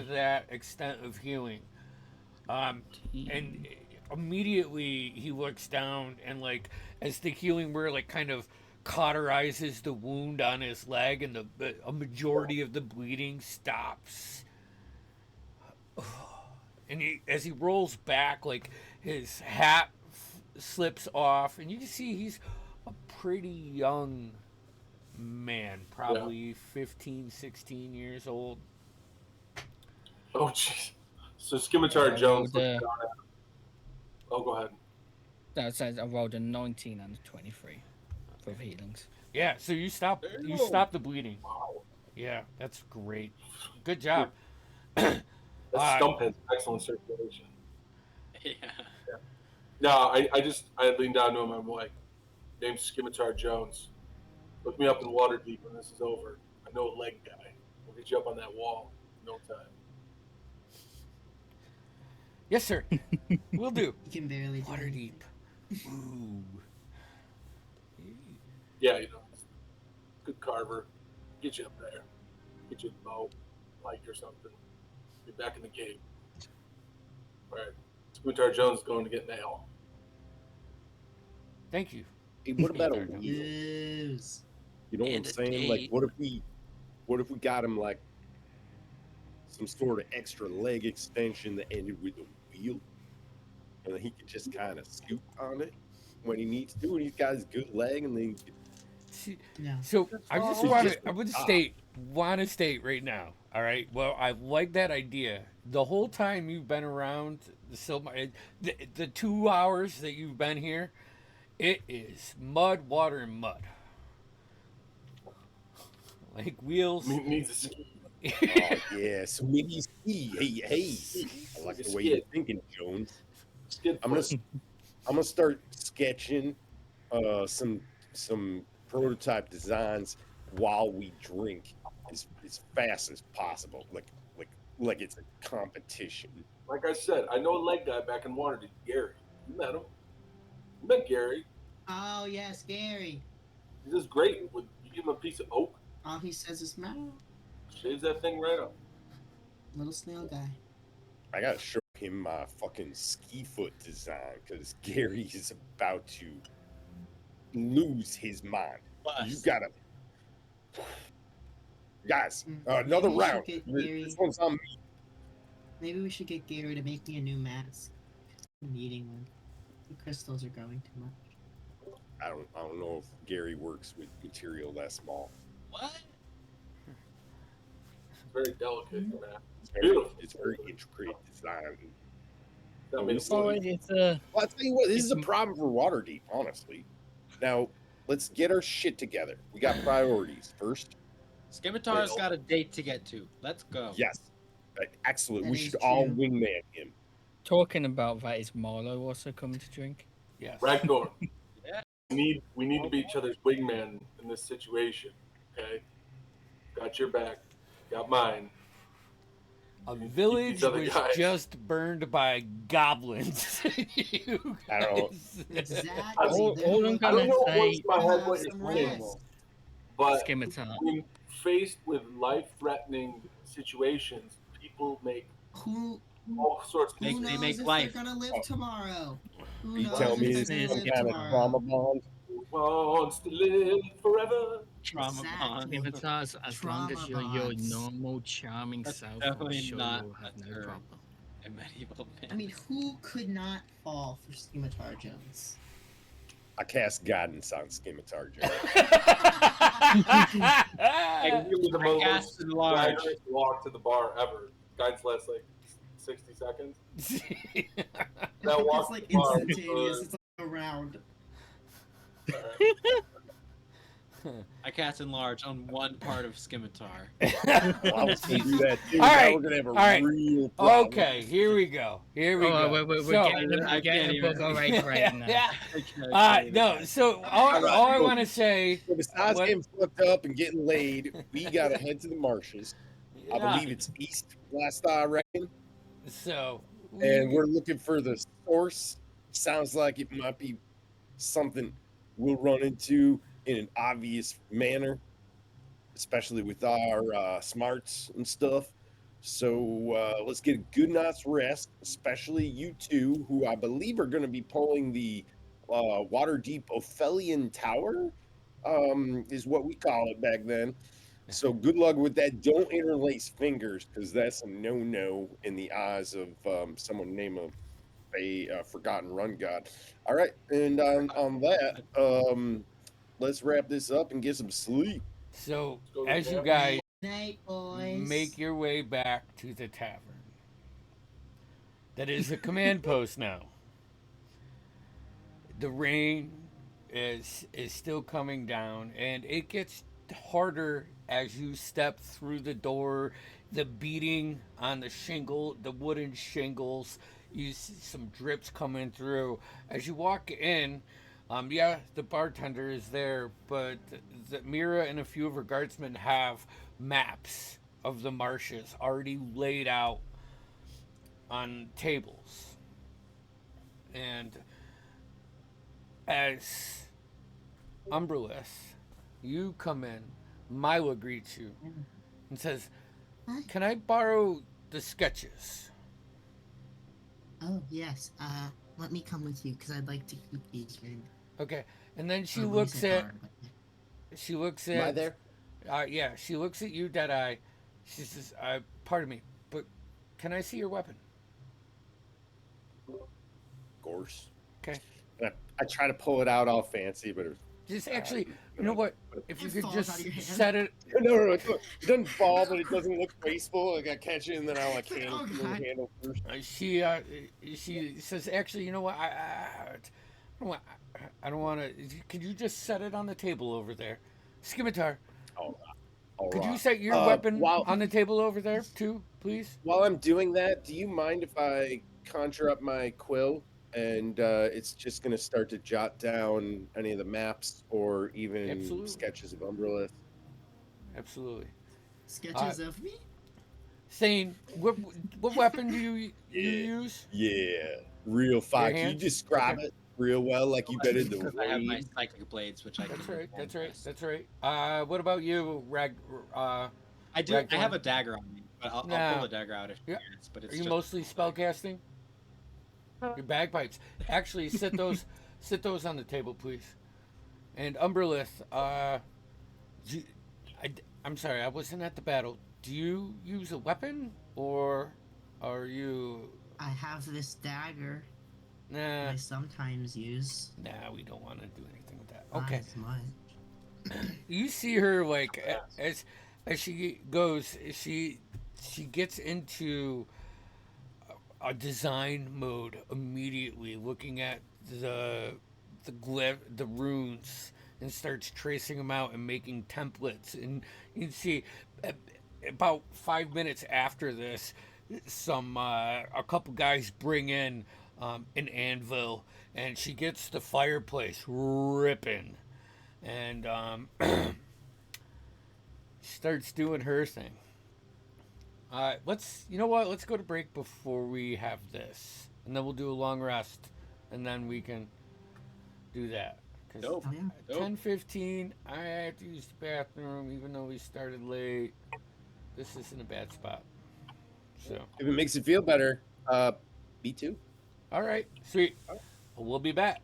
that extent of healing. And immediately he looks down and like as the healing word like kind of cauterizes the wound on his leg and a majority of the bleeding stops. And as he rolls back, like his hat slips off, and you can see he's a pretty young man, probably 15, 16 years old. Oh, jeez. So Scimitar Jones. Oh, go ahead. No, it says I rolled a 19 and a 23 for healings. Yeah, so you stop the bleeding. Wow. Yeah, that's great. Good job. That stump has excellent circulation. Yeah. No, I leaned down to him. I'm like, name's Scimitar Jones. Look me up in Waterdeep when this is over. I know a leg guy. We'll get you up on that wall in no time. Yes, sir. We'll do. You can barely do Waterdeep. anything. Ooh. Yeah, good carver. Get you up there. Get you a bow, light or something. Be back in the game. All right. Scimitar Jones is going to get nailed. Thank you. Hey, what about a Scimitar Jones. wheel? Yes. You know what I'm And a saying? Like, date. what if we got him like some sort of extra leg extension that ended with a wheel, and then he could just kind of scoop on it when he needs to, and he's got his good leg, and then he could, See, No. so I just all. want It's to. I just would a state right now. All right. Well, I like that idea. The whole time you've been around the Silmar, the 2 hours that you've been here, it is mud, water, and mud. Like wheels. Needs a ski. oh yeah, so maybe ski. Hey, I like the way you're thinking, Jones. Skid I'm gonna foot. I'm gonna start sketching some prototype designs while we drink as fast as possible, like it's a competition. Like I said, I know a leg guy back in Waterdeep, Gary. You met him. You met Gary. Oh yes, Gary. He's just great. You give him a piece of oak, All he says is "Meow." shaves that thing right up. Little snail guy. I gotta show him my fucking ski foot design because Gary is about to lose his mind. You gotta, guys. Another Maybe we should round. get This Gary- one's on me. Maybe we should get Gary to make me a new mask. I'm needing one. The crystals are going too much. I don't know if Gary works with material that small. What? It's very delicate, man. It's very, Beautiful. it's very intricate design. I mean, So it's a. Well, I'll tell you what, this is a It's- problem for Waterdeep, honestly. Now, let's get our shit together. We got priorities. First, Scimitar's got a date to get to. Let's go. yes, excellent. That We is should all true. wingman him. Talking about that, is Marlo also coming to drink? Yes. Ragnar. Yeah. We need to be each other's wingman in this situation. Okay. Got your back. Got mine. A Keep village these other was guys. just burned by goblins. You I don't- guys- Exactly. All I'm I gonna don't know what say, goes in my head Have what you're some saying, rest. but Scimitar. when faced with life-threatening situations, people make Who all sorts of They who knows make if life. they're gonna live tomorrow? Who You knows tell if me they're it's gonna some live kind of tomorrow? trauma bond? wants to live forever. Trauma bond. Scimitar's, as long as Trauma you're your bonds. normal, charming That's self, I'm definitely sure not you'll have a no term. problem. A medieval man. I mean, who could not fall for Scimitar Jones? I cast guidance on Scimitar Joe. Hey, Really the I most cast enlarge. glamorous walk to the bar ever. Guys lasts like 60 seconds. That walk It's like to the bar instantaneous. was- It's like a round. Alright. I cast enlarge on one part of Scimitar. Well, I was going to do that too. All Now right, we're going to have a all right. real problem. Okay, here we go. Here we Oh, go. we're So- getting, I we're getting can't above even- our age right now. Yeah. I can't believe No, it. so all I want to say, So besides What- getting fucked up and getting laid, we got to head to the marshes. I yeah, believe it's east west, I reckon. so And we're looking for the source. Sounds like it might be something we'll run into in an obvious manner, especially with our smarts and stuff. So let's get a good night's rest, especially you two, who I believe are going to be pulling the Waterdeep Ophelian Tower, is what we call it back then. So good luck with that. Don't interlace fingers, because that's a no-no in the eyes of someone named a Forgotten Run God. All right, and on that, let's wrap this up and get some sleep. so go to as you bed. guys Night, boys. make your way back to the tavern, that is a command post now. The rain is still coming down, and it gets harder as you step through the door. The beating on the shingle, the wooden shingles, you see some drips coming through as you walk in. The bartender is there, but Mira and a few of her guardsmen have maps of the marshes already laid out on tables. And as Umbreless, you come in, Mila greets you and says, Hi. "Can I borrow the sketches?" Oh yes. Let me come with you because I'd like to keep these here. Okay. And then she Or when you looks say at bar, but- she looks Am I at there? yeah, she looks at you, Deadeye. She says, pardon me, but can I see your weapon?" Of course. Okay. And I try to pull it out all fancy, but Just actually, you know what? If you It could falls just out of your hand. set it. no, it doesn't fall, but it doesn't look graceful. Like I catch it and then I'll like It's like, handle, oh, the God. handle first. She says, actually, you know what? I don't want to. Could you just set it on the table over there, Scimitar? All Could you right. set your weapon while- on the table over there too, please? While I'm doing that, do you mind if I conjure up my quill and it's just going to start to jot down any of the maps or even Absolutely. sketches of Umbrella? Absolutely. Sketches of me. Thane, what weapon do you use? Yeah, real fine. Can you hand? describe Okay. it real well, like you've been in the Because I have my rain? psychic blades, which I That's can. right. That's right. manifest. That's right. What about you, I do. Ragdoll? I have a dagger on me, but I'll Nah. pull the dagger out if Yeah. it's. But it's Are you just mostly spellcasting? Your bagpipes. Actually, sit those on the table, please. And Umberlith, I'm sorry, I wasn't at the battle. Do you use a weapon, or are you? I have this dagger Nah, I sometimes use. we don't want to do anything with that. Not Okay. as much. You see her like as she goes, she gets into a design mode immediately, looking at the runes, and starts tracing them out and making templates. And you can see about 5 minutes after this, a couple guys bring in an anvil, and she gets the fireplace ripping, and starts doing her thing. You know what? Let's go to break before we have this, and then we'll do a long rest, and then we can do that. Because Dope. Oh, yeah. Nope. 10:15, I have to use the bathroom, even though we started late. This isn't a bad spot. So, If it makes you feel better, B2. all right, sweet. We'll be back.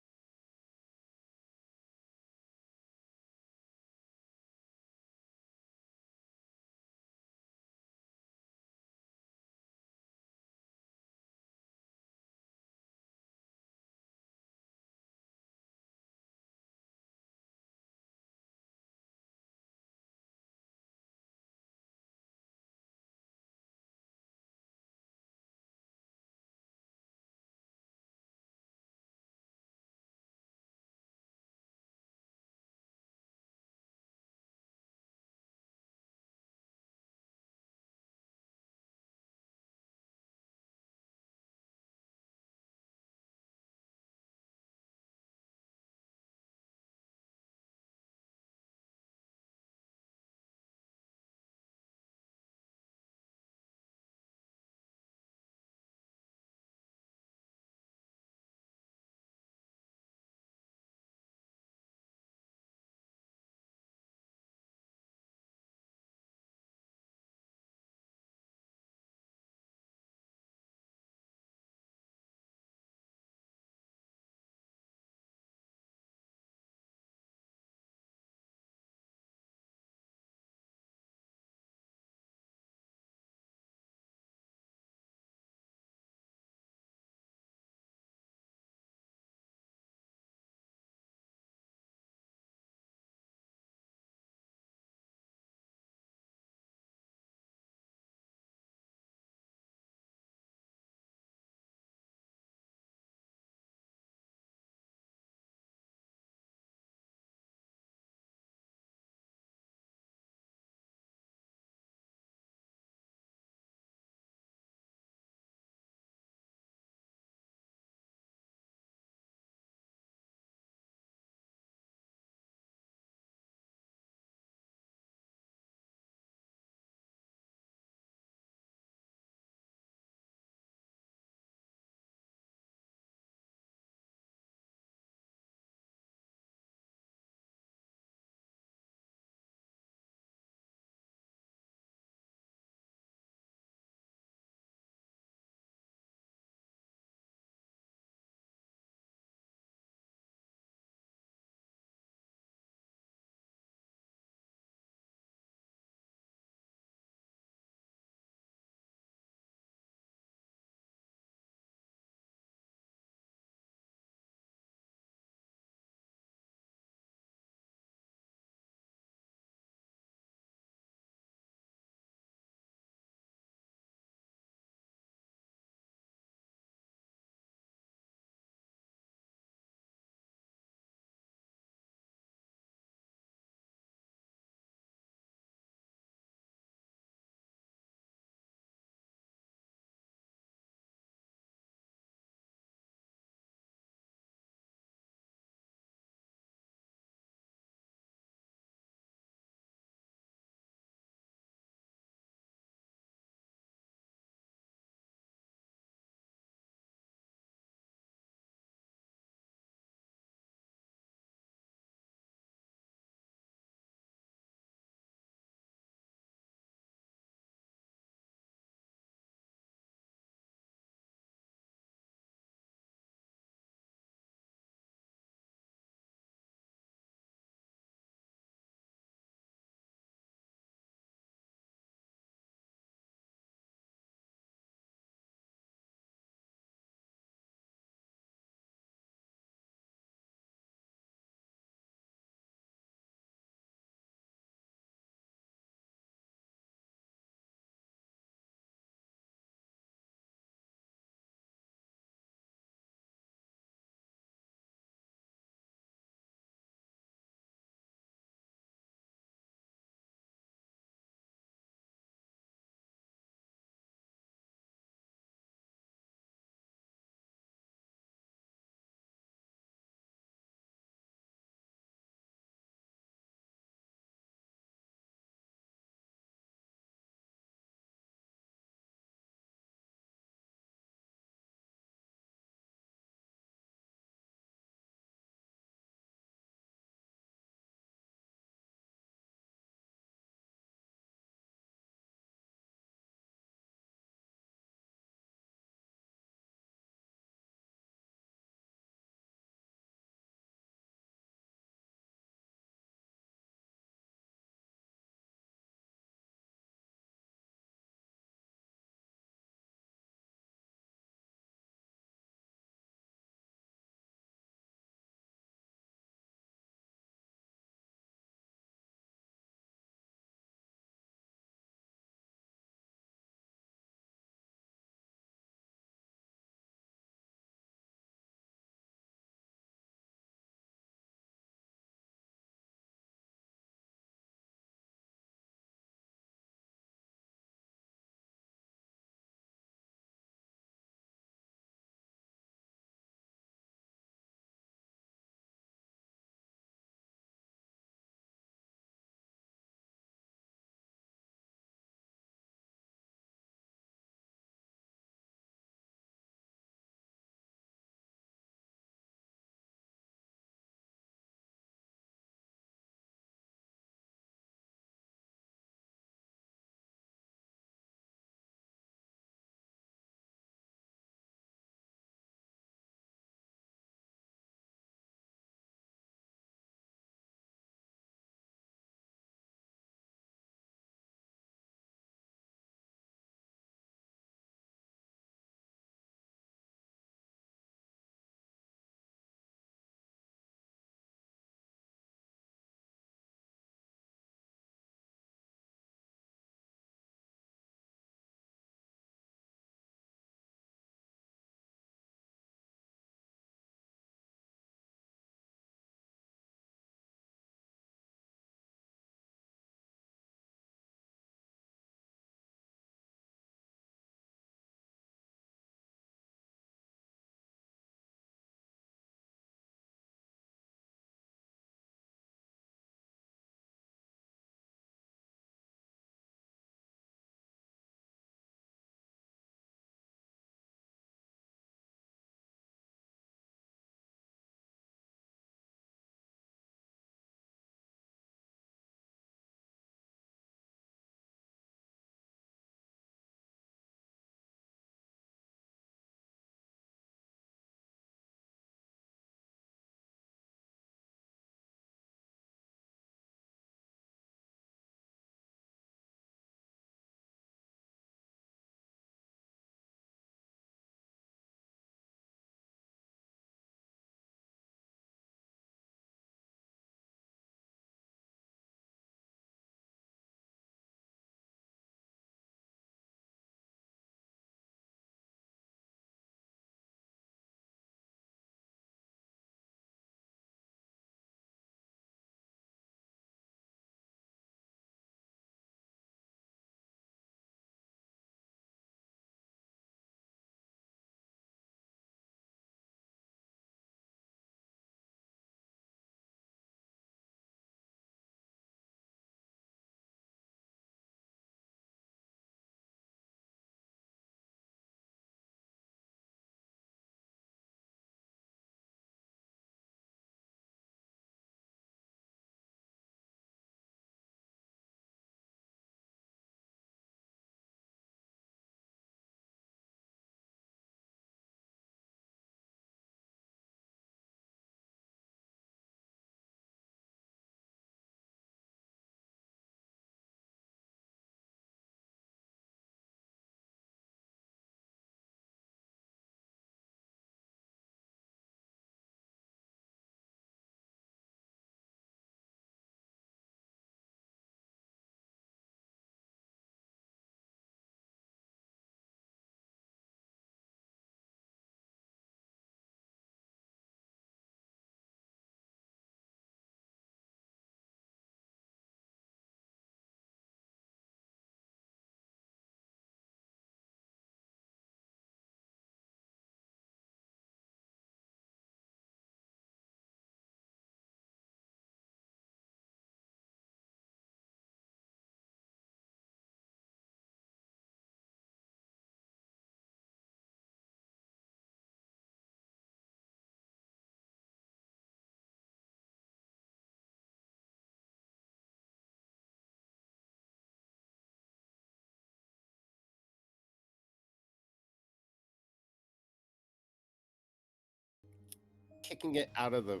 kicking it out of the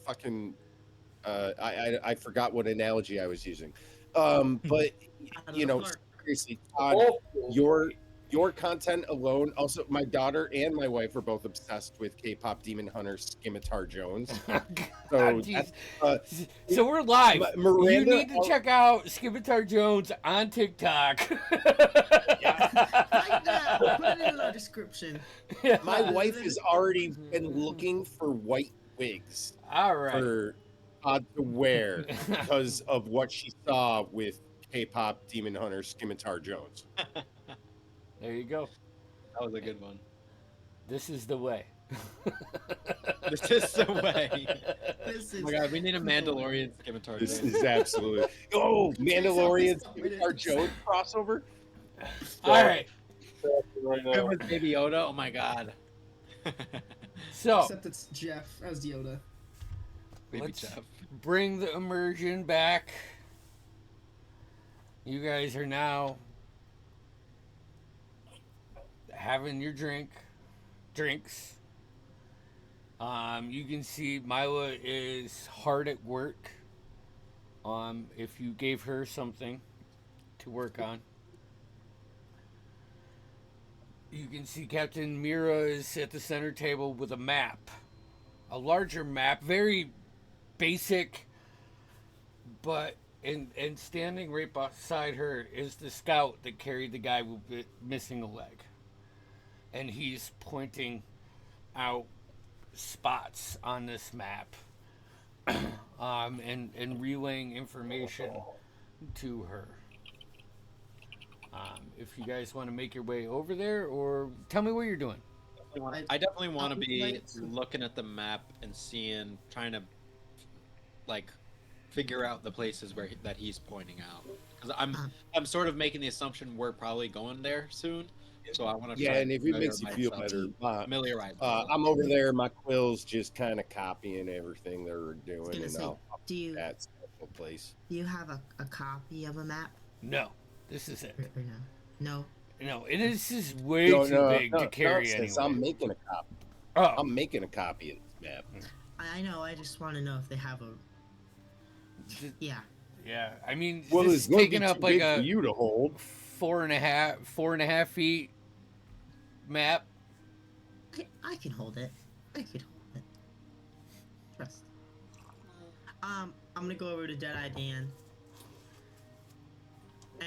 fucking. I forgot what analogy I was using. But Out of you the know, park. seriously, Todd, your content alone. Also, my daughter and my wife are both obsessed with K-pop Demon Hunter Scimitar Jones. So God, jeez. that's, So we're live. Ma- You Miranda- need to check out Scimitar Jones on TikTok. Right now, put it in our description. my wife has already been looking for white wigs All right. for Todd to wear because of what she saw with K-pop Demon Hunter Scimitar Jones. There you go. That was a good one. This is the way. This is the way. This Oh is my god, we need a Mandalorian Scimitar This Jones. is absolutely Mandalorian Stop it. Scimitar Jones crossover. All right. right It now. was Baby Yoda. Oh my god. So Except it's Jeff as Yoda. Baby Let's- Jeff. bring the immersion back. You guys are now having your drinks. You can see Mila is hard at work. If you gave her something to work on. You can see Captain Mira is at the center table with a map. A larger map, very basic, but and standing right beside her is the scout that carried the guy with missing a leg. And he's pointing out spots on this map and relaying information to her. If you guys want to make your way over there, or tell me what you're doing. I definitely want to would be like to- looking at the map and trying to, like, figure out the places that he's pointing out. Because I'm sort of making the assumption we're probably going there soon. So I want to. Yeah, and if it makes you feel better, familiarize. I'm over there. My quill's just kind of copying everything they're doing, gonna and say, I'll do you that special place. do you have a copy of a map No, this is it. or no? No. No, this is way too big to carry nonsense. anyway. I'm making a copy. Oh, I'm making a copy of this map. I know. I just want to know if they have a. Yeah. yeah. I mean, Well, this it's is going to be taking too up like big for a you to hold. 4.5 feet map. I can hold it. I could hold it. Trust. I'm gonna go over to Deadeye Dan.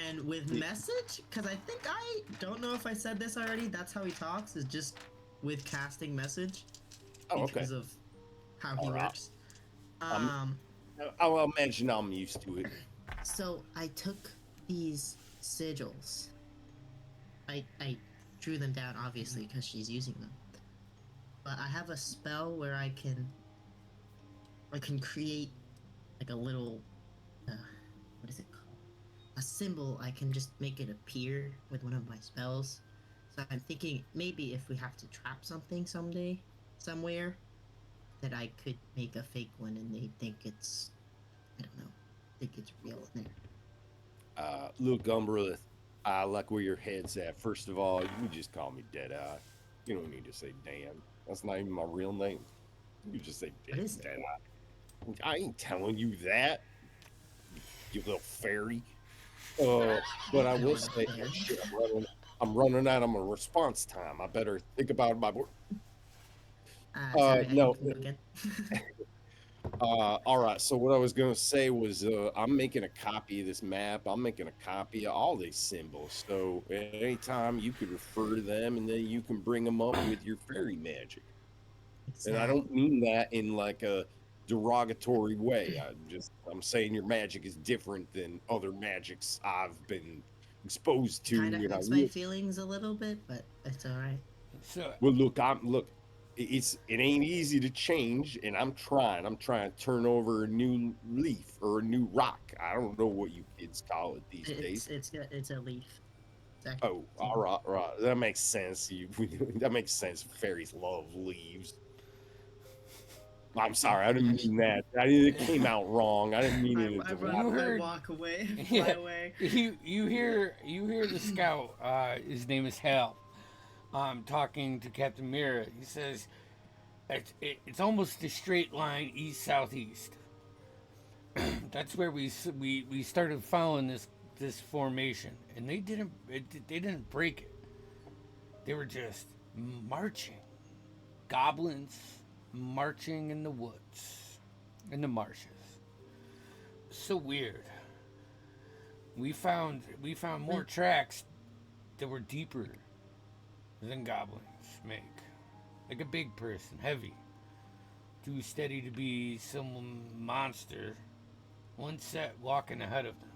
And with message, because I think I don't know if I said this already. That's how he talks, is just with casting message Oh, okay. because of how he Alright. works. I'll imagine I'm used to it. So I took these sigils. I drew them down obviously because she's using them. But I have a spell where I can create like a little what is it called? A symbol. I can just make it appear with one of my spells. So I'm thinking maybe if we have to trap something someday, somewhere, that I could make a fake one and they think it's, I don't know, think it's real in there. Look, Umbrella, I like where your head's at. First of all, you just call me Deadeye. You don't need to say Dan. That's not even my real name. You just say What is it? Deadeye. I ain't telling you that, you little fairy. But I will say, shit, I'm running out of my response time. I better think about my work. Sorry, I no. can do again. All right. So what I was gonna say was, I'm making a copy of this map. I'm making a copy of all these symbols. So at any time you could refer to them, and then you can bring them up with your fairy magic. And I don't mean that in like a derogatory way. I'm saying your magic is different than other magics I've been exposed to. Kind of and I hurts really- my feelings a little bit, but it's all right. So Well, look, it ain't easy to change, and I'm trying to turn over a new leaf or a new rock. I don't know what you kids call it these days. It's a leaf. It's Oh, all right, that makes sense. That makes sense. Fairies love leaves. I'm sorry, I didn't mean that. It came out wrong. I didn't mean it. I to run, You I heard- walk away, fly Yeah. away. you hear the scout. His name is Hal. Talking to Captain Mira. He says, It's almost a straight line east southeast. That's where we started following this formation, and they didn't break it. They were just marching, goblins marching in the woods, in the marshes. So weird. We found more tracks that were deeper than goblins make, like a big person, heavy, too steady to be some monster. One set walking ahead of them.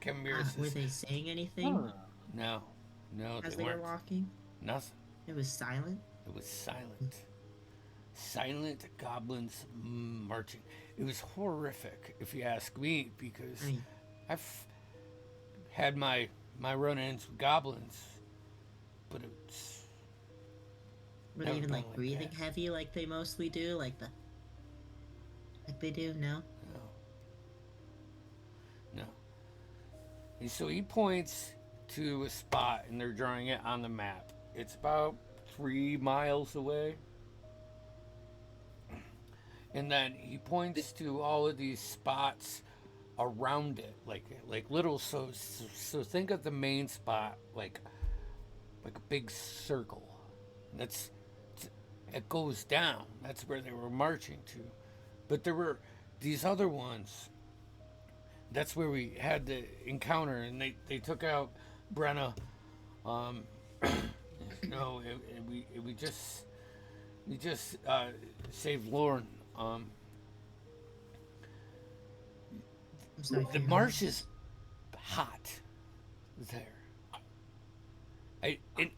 Kemir Were says, they saying anything no, as they they were weren't. walking? Nothing. It was silent. It was silent. Silent goblins marching. It was horrific, if you ask me, because I mean, I've had my run-ins with goblins, but it's were they never even been like like breathing that. heavy like they mostly do? Like they do? No. No. And so he points to a spot, and they're drawing it on the map. It's about 3 miles away. And then he points to all of these spots around it, like little. So think of the main spot like a big circle. That's it goes down. That's where they were marching to. But there were these other ones. That's where we had the encounter, and they took out Brenna. No, we just saved Lauren. I'm sorry. The marsh is hot there. And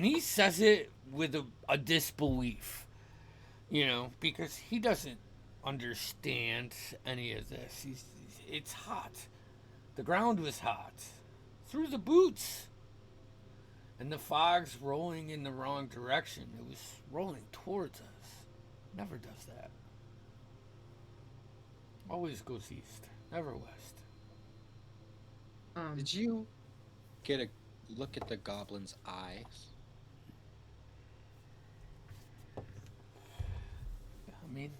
he says it with a disbelief, because he doesn't understand any of this. It's hot. The ground was hot through the boots, and the fog's rolling in the wrong direction. It was rolling towards us. Never does that. Always goes east, never west. Did you get a look at the goblin's eyes? I mean,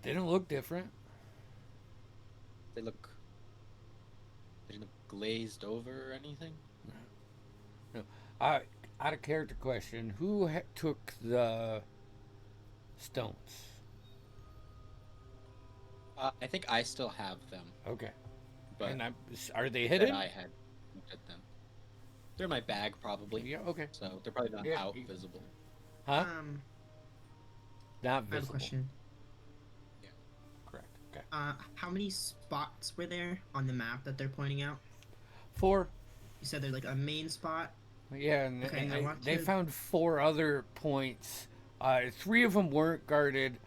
they don't look different. They didn't look glazed over or anything? No. Out of character question, who took the stones? I think I still have them, Okay. but And are they that hidden? I had looked at them. They're in my bag probably, Yeah, okay. so they're probably not Yeah, out you- visible. Huh? I Not have a visible. question. Correct. Okay. How many spots were there on the map that they're pointing out? 4. You said there's like a main spot. Yeah, and, Okay, and I want they to- found 4 other points. 3 of them weren't guarded.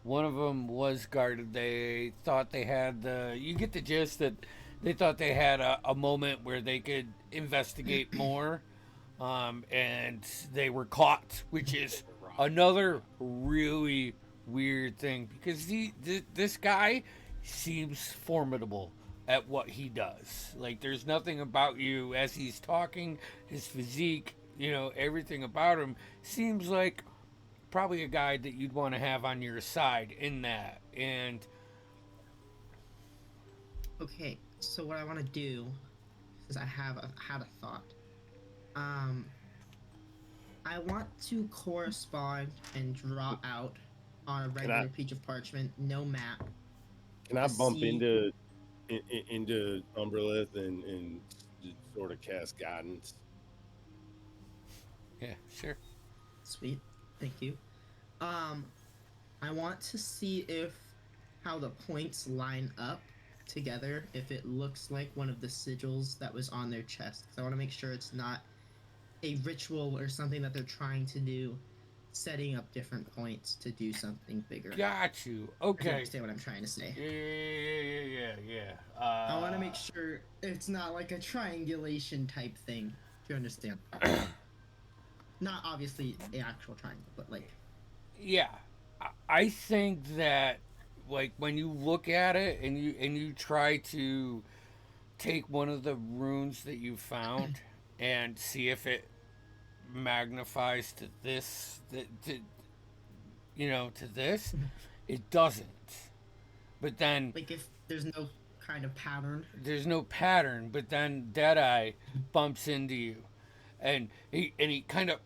One of them was guarded. They thought they had you get the gist that they thought they had a moment where they could investigate more, and they were caught, which is another really weird thing, because this guy seems formidable at what he does. Like, there's nothing about you as he's talking, his physique, everything about him seems like probably a guy that you'd want to have on your side in that. And Okay, so what I want to do is I had a thought. I want to correspond and draw out on a regular piece of parchment, no map. Can I bump See- into Umbrelith and just sort of cast guidance? yeah, sure. Sweet, thank you. I want to see how the points line up together, if it looks like one of the sigils that was on their chest. 'Cause I want to make sure it's not a ritual or something that they're trying to do, setting up different points to do something bigger. Got you. If you Okay. understand what I'm trying to say. Yeah. I want to make sure it's not like a triangulation type thing. Do you understand? Not obviously an actual triangle, but like. Yeah, I think that, like, when you look at it and you try to take one of the runes that you found and see if it magnifies to this, to this. It doesn't. But then Like if there's no kind of pattern. there's no pattern. But then Deadeye bumps into you, and he kind of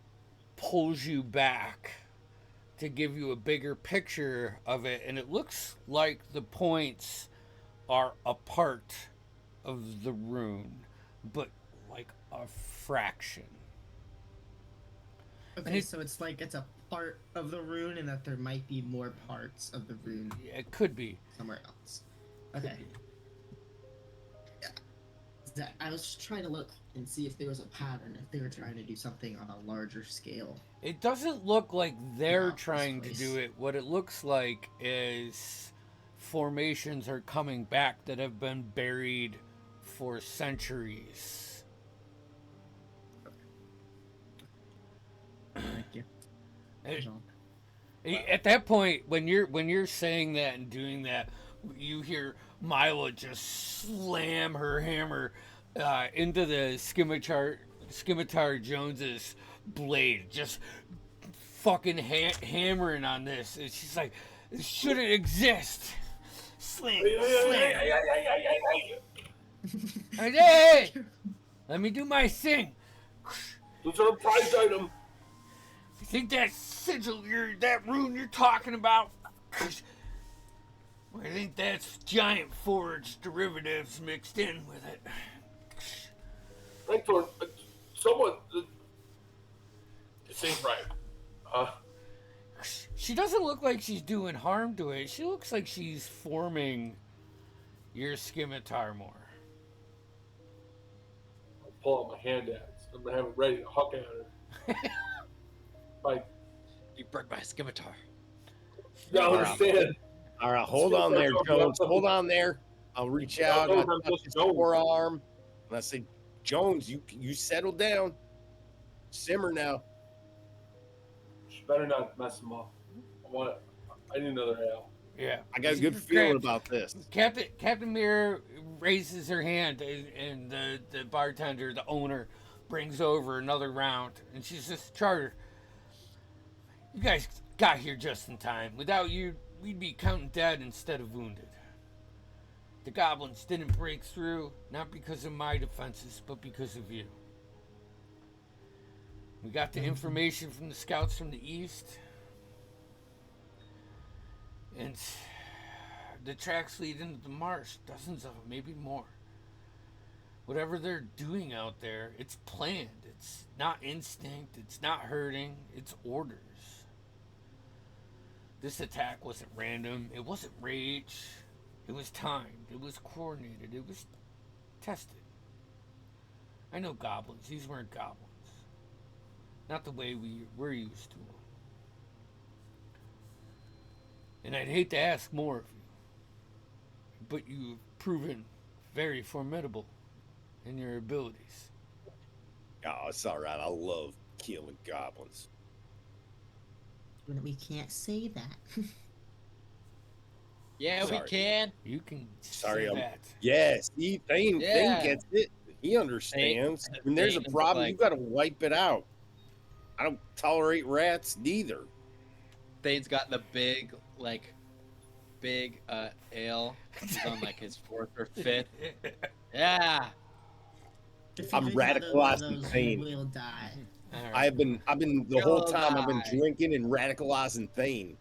pulls you back to give you a bigger picture of it, and it looks like the points are a part of the rune, but like a fraction. Okay, it- so it's like it's a part of the rune, and that there might be more parts of the rune It could be. somewhere else. Okay. Yeah. That, I was just trying to look and see if there was a pattern, if they were trying to do something on a larger scale. It doesn't look like they're About this trying to place. do it. What it looks like is formations are coming back that have been buried for centuries. Thank you. It- Jean. At that point, when you're saying that and doing that, you hear Mila just slam her hammer into the Scimitar Jones's blade, just fucking hammering on this. And she's like, "This shouldn't exist." Slam, slam. Hey, let me do my thing. Those are a prize item. You think that sigil, that rune you're talking about? I think that's Giant Forge derivatives mixed in with it. Frankthorn, someone. This ain't right. She doesn't look like she's doing harm to it. She looks like she's forming your scimitar more. I'll pull out my hand axe. I'm gonna have it ready to huck at her. Like, You broke my scimitar. you gotta understand. All right, hold on there, Jones. Hold on there. I'll reach out and I touch his forearm. And I say, Jones, you settle down. Simmer now. She better not mess him up. I need another ale. Yeah. I got a good feeling about this. Captain Mirror raises her hand, and the bartender, the owner, brings over another round, and she says, "Charter, you guys got here just in time. Without you, we'd be counting dead instead of wounded. The goblins didn't break through, not because of my defenses, but because of you. We got the information from the scouts from the east, and the tracks lead into the marsh, dozens of them, maybe more. Whatever they're doing out there, it's planned. It's not instinct, it's not hurting, it's orders. This attack wasn't random, it wasn't rage, it was timed, it was coordinated, it was tested. I know goblins, these weren't goblins. Not the way we're used to them. And I'd hate to ask more of you, but you've proven very formidable in your abilities. Oh, it's all right. I love killing goblins. We can't say that. Yeah, Sorry. we can. You can Sorry, say that. Yes, Thane Yeah. gets it. He understands. When there's a Thane is problem, like- you got to wipe it out. I don't tolerate rats neither. Thane's got the big ale. He's on like his fourth or fifth. Yeah. If I'm you drink another one of radicalizing those, pain. you will die. All right. I've been the whole Go time I've been die. drinking and radicalizing Thane.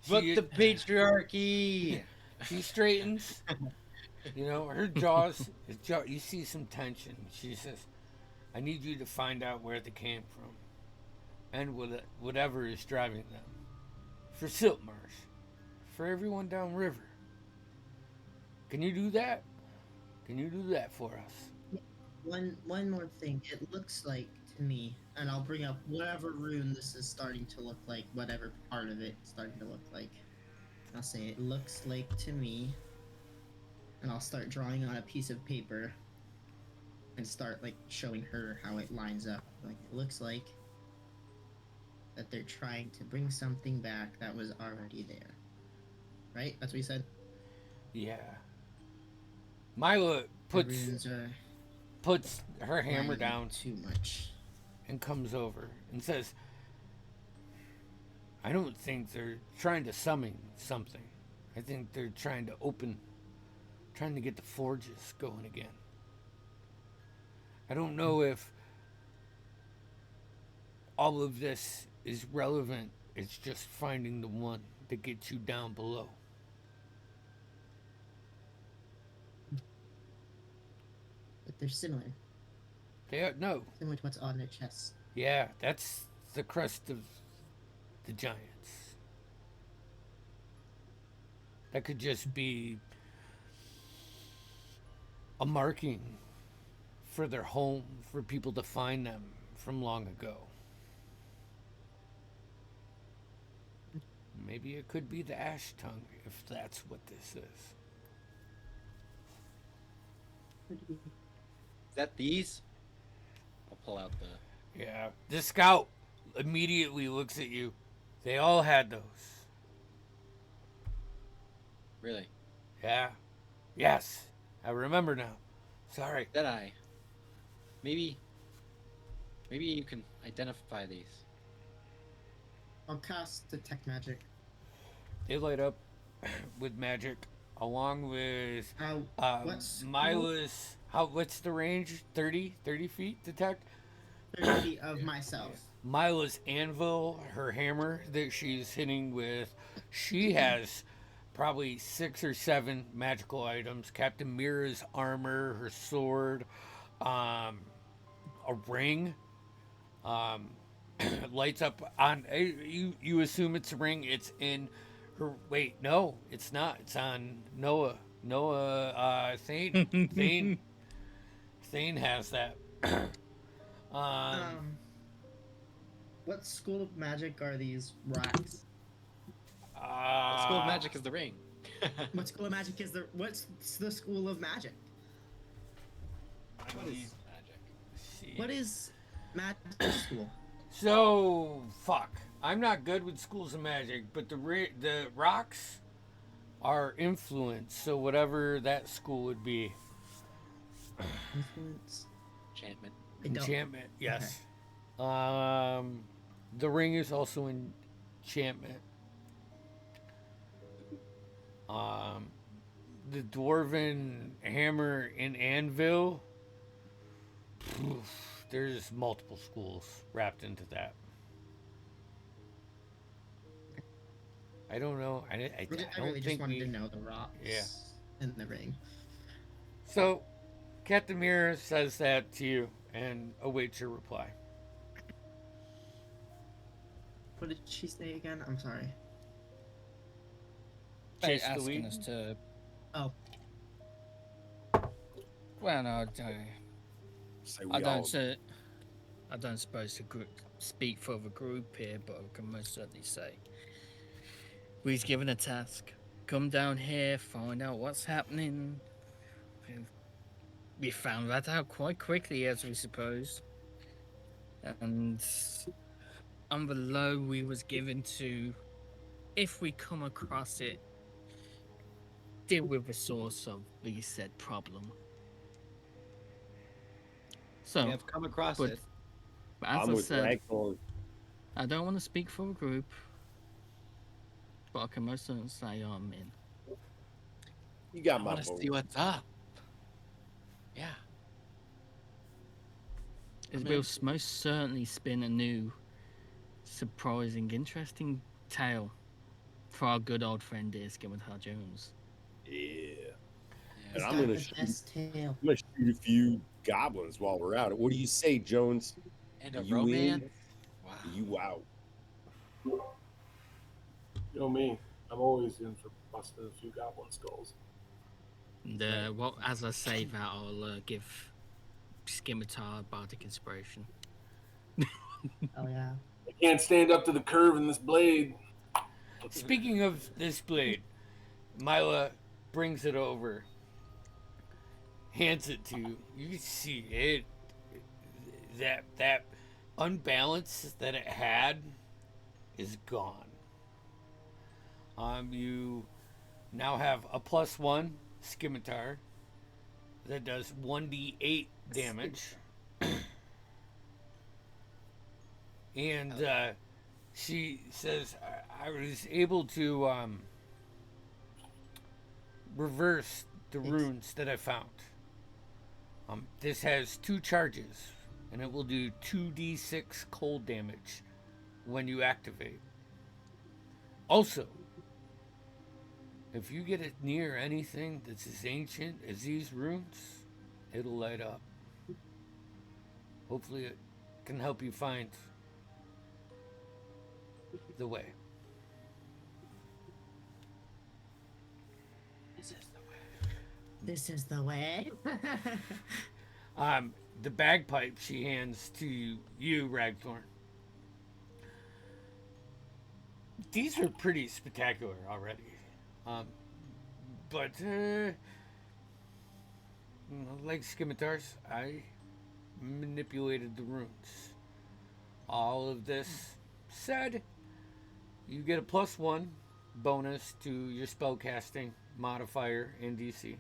Fuck She- the patriarchy. She straightens. You know, her jaws, you see some tension. She says, I need you to find out where they came from and whatever is driving them. For Siltmarsh. For everyone downriver. Can you do that? Can you do that for us? One more thing. It looks like to me, and I'll bring up whatever rune this is starting to look like, whatever part of it is starting to look like. I'll say it looks like to me, and I'll start drawing on a piece of paper and start like showing her how it lines up. Like it looks like that they're trying to bring something back that was already there. Right? That's what you said? Yeah. Mila The puts runes are puts her hammer Lying down too much. and comes over and says, I don't think they're trying to summon something. I think they're trying to get the forges going again. I don't know if all of this is relevant. It's just finding the one that gets you down below. But they're similar. They are, no. Similar to what's on their chests. Yeah, that's the crest of the giants. That could just be a marking for their home, for people to find them from long ago. Maybe it could be the ash tongue, if that's what this is. Is that these? I'll pull out the. Yeah, the scout immediately looks at you. They all had those. Really? Yeah. Yes. I remember now. Sorry. Did I? Maybe you can identify these. I'll cast detect magic. They light up with magic, along with What school? Mila's. What's the range? 30 feet detect. 30 feet of myself. Mila's anvil, her hammer that she's hitting with. She has probably 6 or 7 magical items. Captain Mira's armor, her sword, a ring. Lights up on. You assume it's a ring. It's in her. Wait, no, it's not. It's on Noah. Thane. Thane has that. What school of magic are these rocks? School of Magic is the ring. What school of magic is what's the school of magic? What is magic? What is magic school? So fuck. I'm not good with schools of magic, but the rocks are influence. So whatever that school would be. Influence. Enchantment. I don't. Enchantment, yes. The ring is also enchantment. The dwarven hammer and anvil. There's multiple schools wrapped into that. I don't know. I I don't really just think wanted we. to know the rocks. Yeah. And the ring. So, Captain Mira says that to you and awaits your reply. What did she say again? I'm sorry. Chase the asking weed? us to. Oh. Well, no, Say I we don't. all. I don't suppose to speak for the group here, but I can most certainly say we've given a task. Come down here, find out what's happening. We found that out quite quickly, as we supposed. And on the low, we was given to, if we come across it, deal with the source of the said problem. So, We have come across but- it. as I'm I with said, Ragnar. I don't want to speak for a group, but I can most certainly say I'm in. You I got my want to vote. see what's up. Yeah. It I'm will in. most certainly spin a new, surprising, interesting tale for our good old friend dear Skimitar Jones. Yeah. And It's I'm got gonna the shoot. best tail. I'm gonna shoot a few goblins while we're at it. What do you say, Jones? And a You romance. in? Wow. You out? You know me. I'm always in for busting a few goblin skulls. And well, as I say that, I'll give Skimitar bardic inspiration. Oh yeah. I can't stand up to the curve in this blade. Speaking of this blade, Mila brings it over, hands it to you. You can see it. That unbalance that it had is gone. You now have a +1 scimitar that does 1d8 damage. And she says, I was able to reverse the runes that I found. This has 2 charges, and it will do 2d6 cold damage when you activate. Also, if you get it near anything that's as ancient as these runes, it'll light up. Hopefully, it can help you find the way. This is the way. This is the way. The bagpipe she hands to you, Ragthorn. These are pretty spectacular already. But like scimitars, I manipulated the runes. All of this said, you get a +1 bonus to your spellcasting modifier in DC.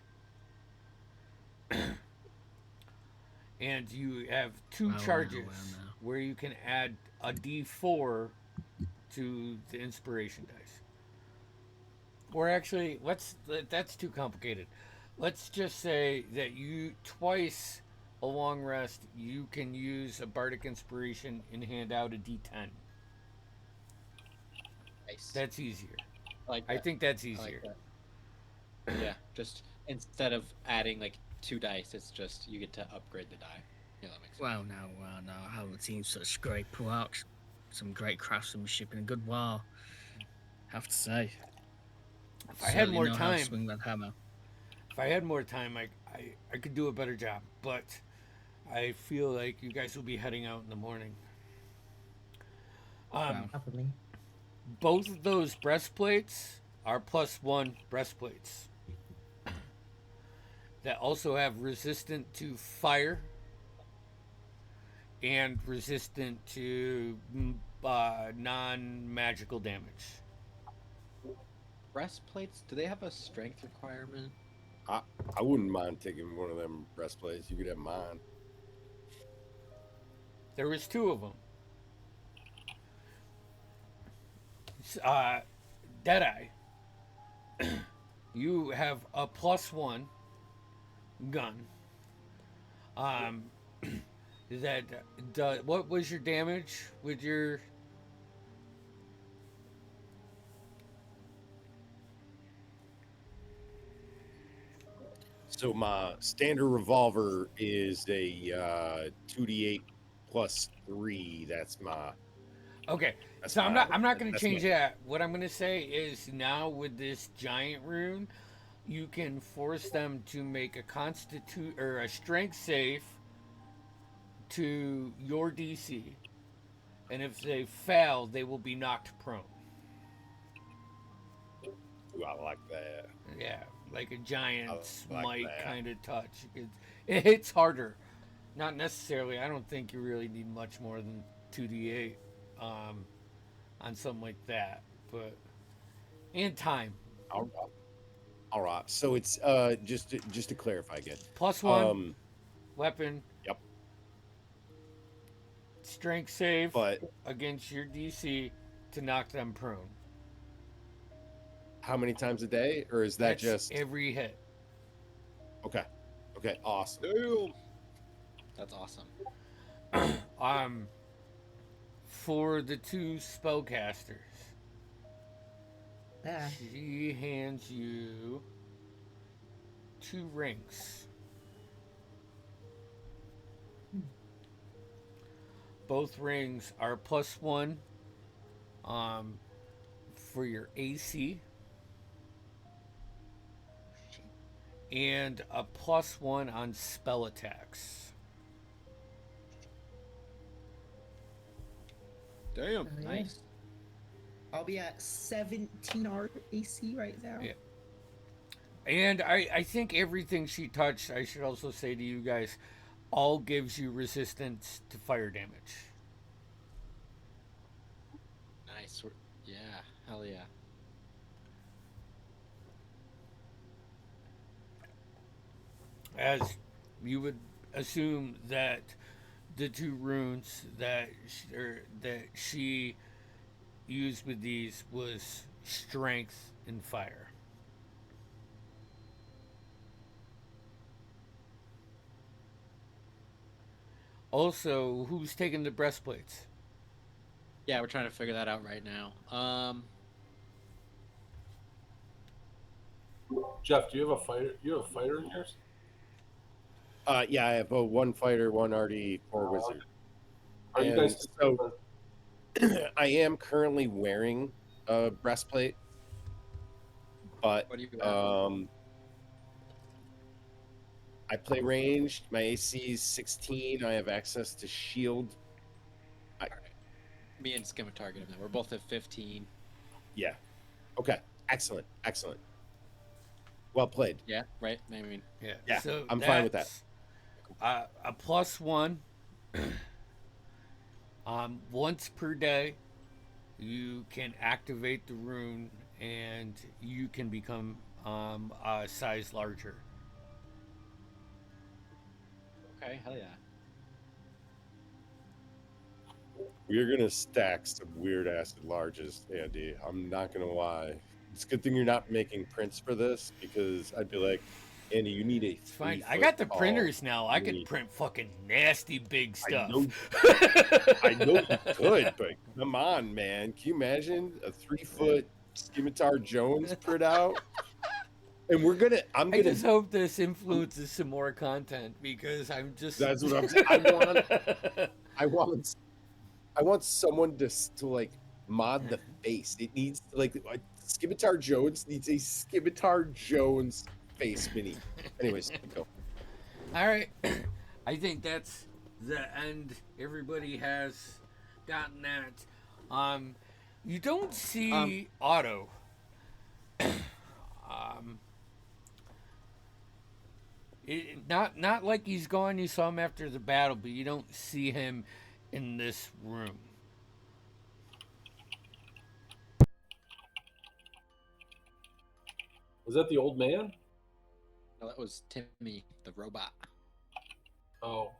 And you have 2 charges where you can add a d4 to the inspiration dice. Or actually, that's too complicated. Let's just say that you twice a long rest, you can use a bardic inspiration and hand out a d10. Nice. That's easier. Like I that. think that's I like easier. that. Yeah, just instead of adding like 2 dice, it's just you get to upgrade the die. Yeah, that makes sense. Well, no, I haven't seen such great work, some great craftsmanship in a good while. Have to say. If I had Certainly more know how to time, swing that hammer. if I had more time, I could do a better job. But I feel like you guys will be heading out in the morning. Probably. Both of those breastplates are +1 breastplates that also have resistant to fire and resistant to non-magical damage. Breastplates, do they have a strength requirement? I wouldn't mind taking one of them breastplates. You could have mine. There was 2 of them. Deadeye, you have a +1 gun. What was your damage with your? So my standard revolver is a 2d8 +3. That's my. Okay, That's so I'm my- not going to that's change my- that. What I'm going to say is now with this giant rune, you can force them to make a a strength save to your DC, and if they fail, they will be knocked prone. Ooh, I like that. Yeah, like a giant I like smite that. kind of touch. It hits harder. Not necessarily. I don't think you really need much more than 2d8 on something like that. But and time All right. All right. So it's just to clarify again. +1 weapon. Yep. Strength save But against your DC to knock them prone. how many times a day, or is that That's just every hit? okay? Okay, awesome. Damn. That's awesome. For the 2 spellcasters, Yeah. she hands you 2 rings. Both rings are +1 for your AC and a +1 on spell attacks. Damn. Oh, yeah. Nice. I'll be at 17 AC right now. Yeah. And I think everything she touched, I should also say to you guys, all gives you resistance to fire damage. Nice. Yeah. Hell yeah. As you would assume that the two runes that she used with these was strength and fire. Also, who's taking the breastplates? Yeah, we're trying to figure that out right now. Jeff, do you have a fighter? You have a fighter in yours? Yeah, I have a one fighter, one already, four wizard. Are you guys so I am currently wearing a breastplate, but What do you have? I play ranged. My AC is 16. I have access to shield. Me and Skim are targeting them. We're both at 15. Yeah. Okay. Excellent. Excellent. Well played. Yeah, right? I mean, Yeah, So I'm fine with that. that's a +1. Once per day, you can activate the rune, and you can become a size larger. okay, hell yeah. We're gonna stack some weird acid larges, Andy. I'm not gonna lie. It's a good thing you're not making prints for this, because I'd be like, Andy, you need a It's fine. I got the 3-foot tall printers now. I can mini." print fucking nasty big stuff. I know you could, but come on, man. Can you imagine a 3-foot Scimitar Jones printout? And I'm I gonna. just hope this influences some more content because I'm just. That's what I'm saying. I want someone to like mod the face. It needs like Scimitar Jones needs a Scimitar Jones face mini. Anyways, go. All right. I think that's the end. Everybody has gotten that. You don't see Otto. Not like he's gone. You saw him after the battle, but you don't see him in this room. Was that the old man? No, that was Timmy, the robot. Oh,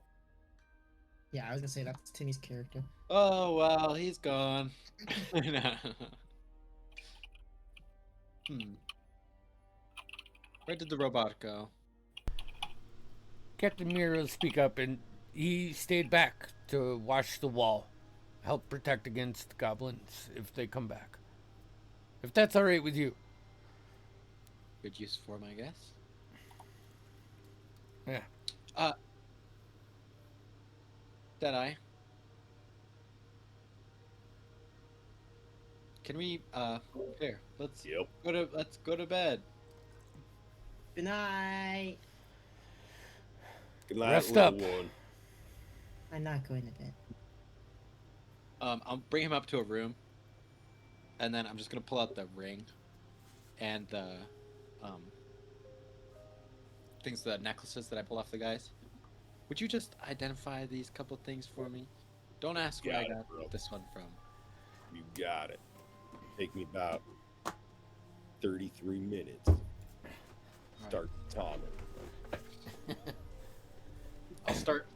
Yeah, I was gonna say that's Timmy's character. Oh, well, he's gone. Where did the robot go? Captain Miro speak up, and he stayed back to watch the wall, help protect against goblins if they come back. If that's all right with you. Good use for him, I guess. Yeah. Deadeye. Can we here, let's Yep. let's go to bed. Good night. Good night, Rest little up. one. I'm not going to bed. I'll bring him up to a room, and then I'm just gonna pull out the ring and the the necklaces that I pull off the guys. Would you just identify these couple things for me? Don't ask where I Got it, got bro. this one from. You got it. Take me about 33 minutes. Start the timer.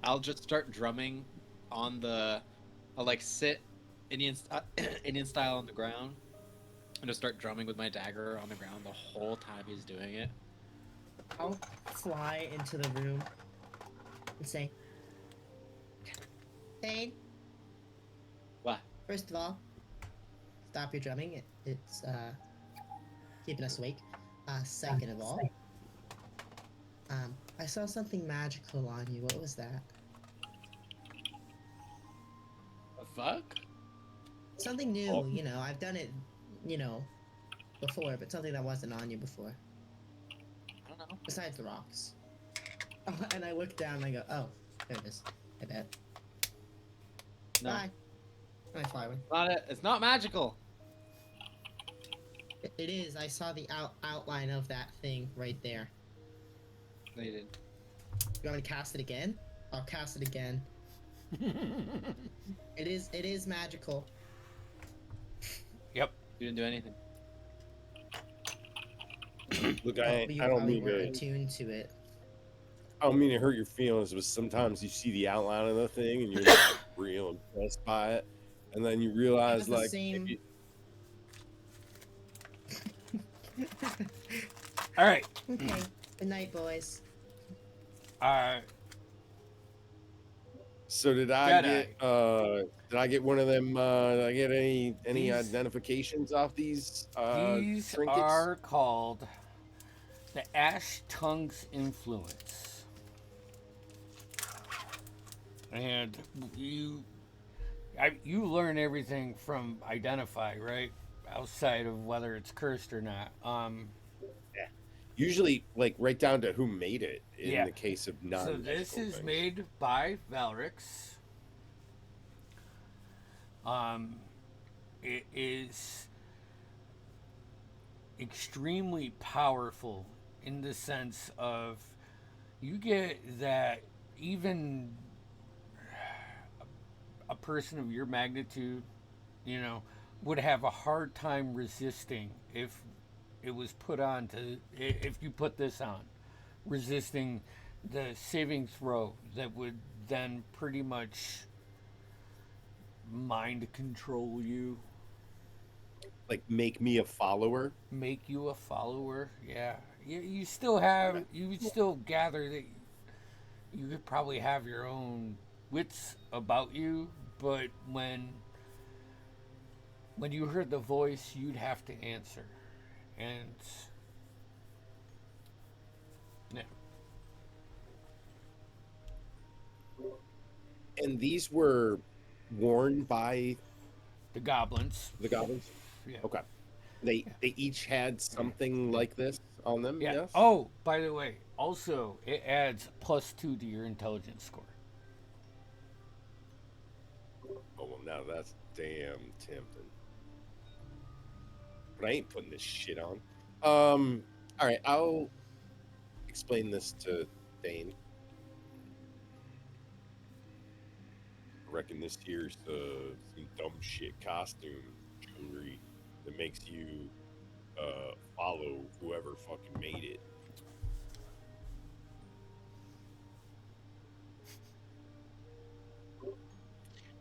I'll just start drumming on the. I'll like sit Indian style on the ground, and just start drumming with my dagger on the ground the whole time he's doing it. I'll fly into the room and say, Thane, What? first of all, stop your drumming. It's keeping us awake. Second of all, I saw something magical on you. What was that? The fuck? Something new, Oh. you know. I've done it, you know, before, but something that wasn't on you before. I don't know. Besides the rocks. Oh, and I look down and I go, oh, there it is. I bet. No. Bye. And I fly away. It's not magical. It is. I saw the outline of that thing right there. No, you didn't. You want me to cast it again? I'll cast it again. It is magical. Yep. You didn't do anything. Look, But I you don't probably mean weren't to. attuned to it. I don't mean to hurt your feelings, but sometimes you see the outline of the thing and you're like real impressed by it, and then you realize That's the like same. maybe, All right. Okay. Good night, boys. Uh, so did I Jedi. did I get one of them? Did I get any These- identifications off these these trinkets? are called the Ash Tongue's Influence. And you learn everything from Identify, right? Outside of whether it's cursed or not. Usually, like right down to who made it. In Yeah. the case of non. So this is made by Valrix. It is extremely powerful in the sense of you get that even a person of your magnitude, you know, would have a hard time resisting if it was put on to, if you put this on, resisting the saving throw that would then pretty much mind control you, Like make me a follower. make you a follower. Yeah, you still have, you would still gather that you could probably have your own wits about you, but when you heard the voice, you'd have to answer. And yeah, And these were worn by the goblins. the goblins. Yeah. Okay. They each had something like this on them. Yeah. Yes. Oh, by the way, also it adds +2 to your intelligence score. Oh well, now that's damn tempting. But I ain't putting this shit on. All right, I'll explain this to Dane. I reckon this here's some dumb shit costume jewelry that makes you follow whoever fucking made it.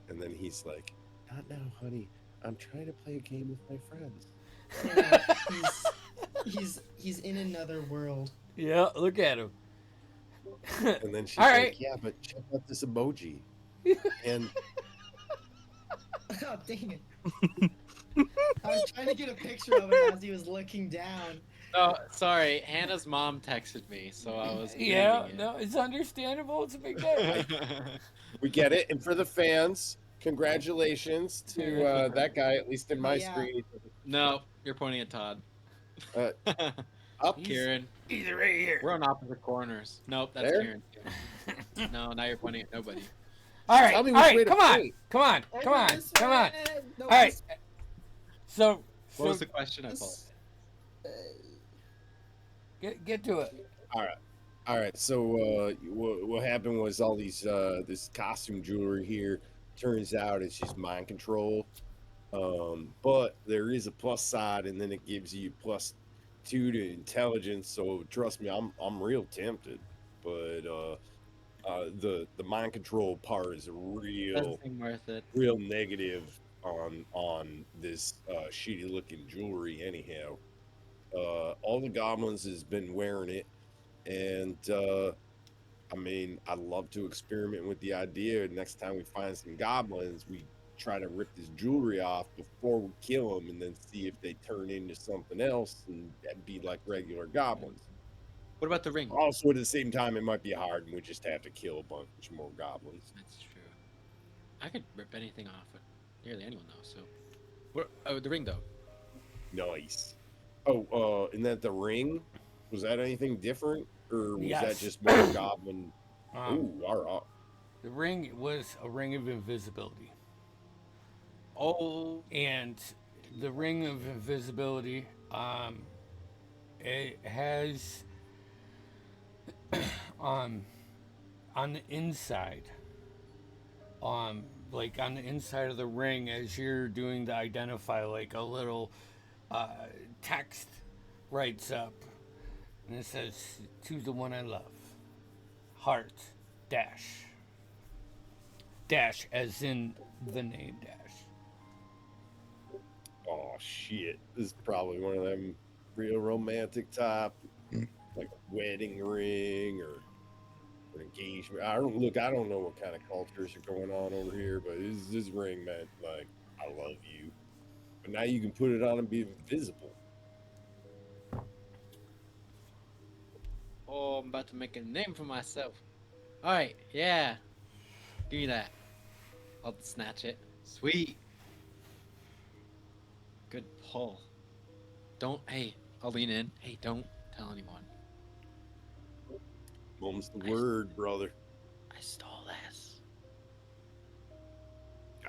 And then he's like, "Not now, honey. I'm trying to play a game with my friends." Yeah, he's in another world. Yeah, look at him. And then she's All like, right. "Yeah, but check out this emoji." And Oh dang it! I was trying to get a picture of him as he was looking down. Oh, sorry. Hannah's mom texted me, so I was. Yeah, reading no, it's understandable. It's a big day. it. we get it. And for the fans, congratulations to that guy, at least in my Yeah. screen. No, you're pointing at Todd. Uh, Up. Kieran. He's right here. We're on opposite corners. Nope, that's There? Kieran. No, now you're pointing at nobody. All right, Tell all me which way right, to come on, point. come on, come on, This come on. way. No, All right. this- What So was the question? I apologize. get to it. All right. So what happened was all these this costume jewelry here turns out it's just mind control. But there is a plus side, and then it gives you +2 to intelligence. So trust me, I'm real tempted. But the mind control part is real Doesn't seem worth it. real negative on this shitty looking jewelry. Anyhow, all the goblins has been wearing it, and I mean, I'd love to experiment with the idea. Next time we find some goblins, we try to rip this jewelry off before we kill them, and then see if they turn into something else and be like regular goblins. What about the ring? Also, at the same time, it might be hard, and we just have to kill a bunch more goblins. That's true. I could rip anything off with nearly anyone though. So, what? Oh, the ring though. Nice. Oh, and that the ring, was that anything different, or was that Yes. just more goblin? Um, Ooh, all right. The ring was a ring of invisibility, Oh, and the ring of invisibility, it has on the inside, like on the inside of the ring, as you're doing the identify, like a little text writes up, and it says, "To the one I love, heart dash. Dash as in the name Dash. Oh shit! This is probably one of them real romantic type, like a wedding ring or an engagement. I don't know what kind of cultures are going on over here, but this ring meant like I love you. But now you can put it on and be invisible. Oh, I'm about to make a name for myself. All right, yeah. Give me that. I'll snatch it. Sweet. Good pull. Hey, I'll lean in. Hey, don't tell anyone. Mom's the word, brother. I stole this.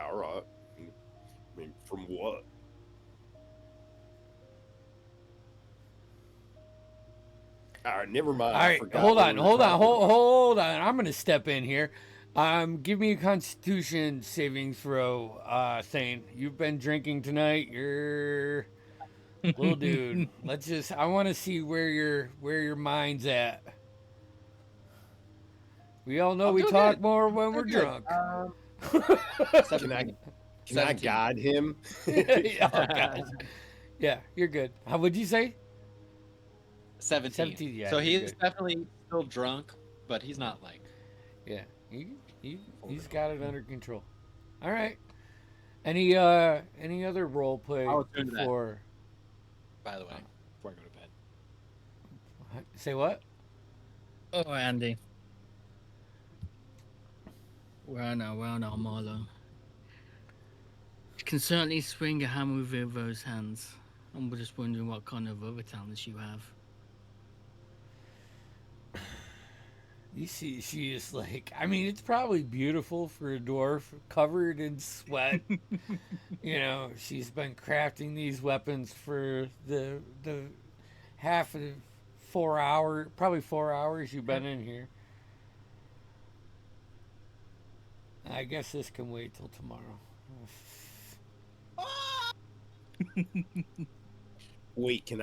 All right. I mean, from what? All right, never mind. All I right, forgot hold what on, we were hold on, talking about. hold on. I'm gonna step in here. Give me a Constitution saving throw, Thane. You've been drinking tonight. You're little dude. I want to see where your mind's at. We all know I'll we do talk good. more when Do we're good. drunk. Can I 17. guide him? Oh, God. Yeah, you're good. How would you say? 17. 17, yeah, So you're he's good. definitely still drunk, but he's not like. Yeah, he's got it under control. All right. Any other role play I was doing that. before? By the way, before I go to bed. Say what? Oh, Andy. Well, no, Marlo. You can certainly swing a hammer with those hands. I'm just wondering what kind of other talents you have. You see, she is like, I mean, it's probably beautiful for a dwarf covered in sweat. You know, she's been crafting these weapons for the half of 4 hour, probably 4 hours you've been in here. I guess this can wait till tomorrow. Wait, can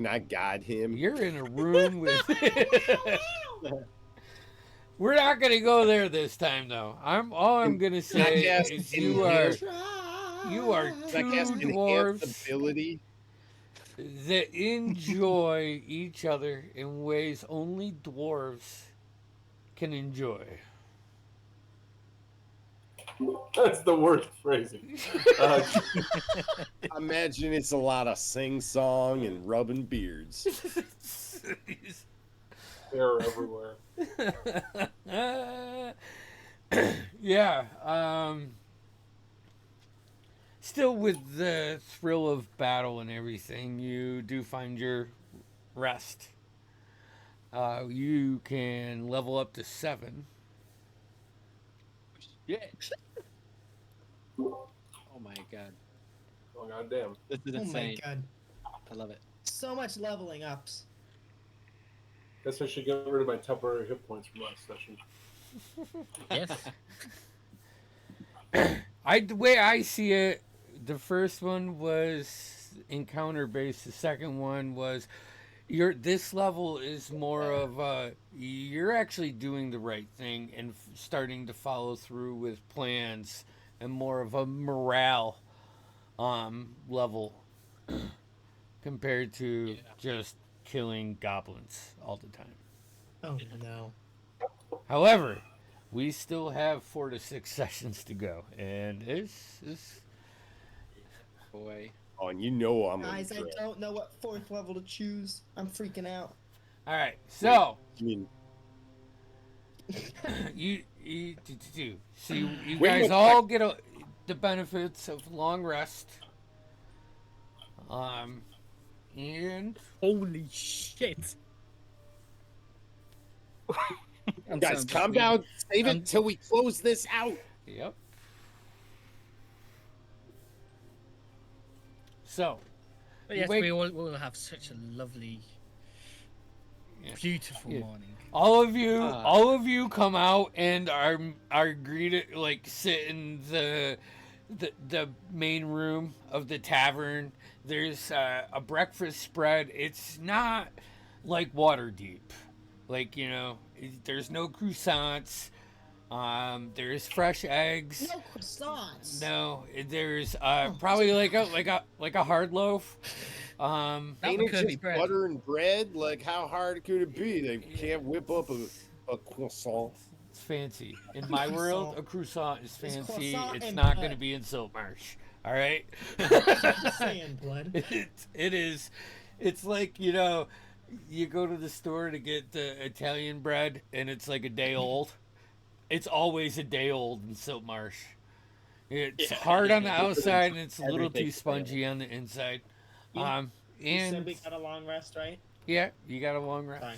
I guide him? You're in a room with. We're not gonna go there this time, though. All I'm gonna say guess is in you are two I guess enhance dwarves ability. that enjoy each other in ways only dwarves can enjoy. That's the worst phrasing. I imagine it's a lot of sing song and rubbing beards. They're everywhere. Yeah. Still with the thrill of battle and everything, you do find your rest. You can level up to 7. Yeah. Oh my god. Oh goddamn. This is Oh my insane. god. I love it. So much leveling ups. Guess I should get rid of my temporary hit points from last session. Yes. The way I see it, the first one was encounter based. The second one was this level is more of you're actually doing the right thing and starting to follow through with plans and more of a morale level compared to just killing goblins all the time. Oh no. However, we still have 4 to 6 sessions to go, and it's Boy. Oh, and you know I'm Guys, gonna I don't know what 4th level to choose. I'm freaking out. all right. So I mean, you so you Wait, guys wait, all get the benefits of long rest. And Holy shit. guys, calm down. Save it till we close this out. yep. So Yes, wake- we will have such a lovely, Yeah. beautiful Yeah. morning. all of you come out and are greeted, like, sit in the main room of the tavern. There's a breakfast spread. It's not like Waterdeep. Like, there's no croissants. There's fresh eggs. No croissants. No, there's Oh, probably Jesus. like a hard loaf. That Ain't would it curly just bread. butter and bread? Like, how hard could it be? They can't whip up a croissant. It's fancy. In my world, Croissant. a croissant is It's fancy. croissant It's and not bread. going to be in Siltmarsh. All right. Just saying, blood. It is. It's like, you go to the store to get the Italian bread and it's like a day old. It's always a day old in Siltmarsh. It's hard on the outside and it's a little too Everything's spongy on the inside. You said And we got a long rest, right? yeah, you got a long rest. Fine.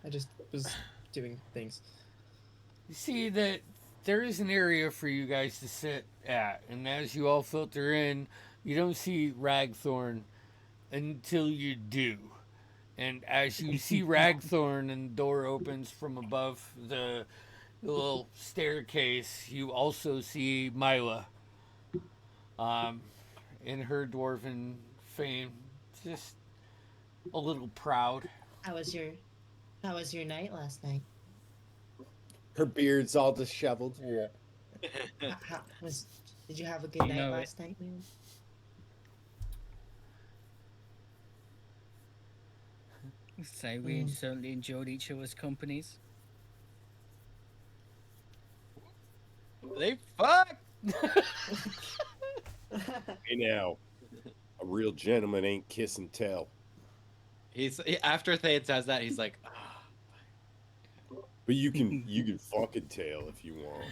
I just was doing things. You see that there is an area for you guys to sit at, and as you all filter in, you don't see Ragthorn until you do. And as you see Ragthorn and the door opens from above the little staircase, you also see Mila. In her dwarven fame, just a little proud. How was your night last night? Her beard's all disheveled. Did you have a good You night know it. last night, man? So we certainly enjoyed each other's companies. They fuck. Hey now, a real gentleman ain't kiss and tell. After Thane says that, he's like, ah. But you can fucking tell if you want.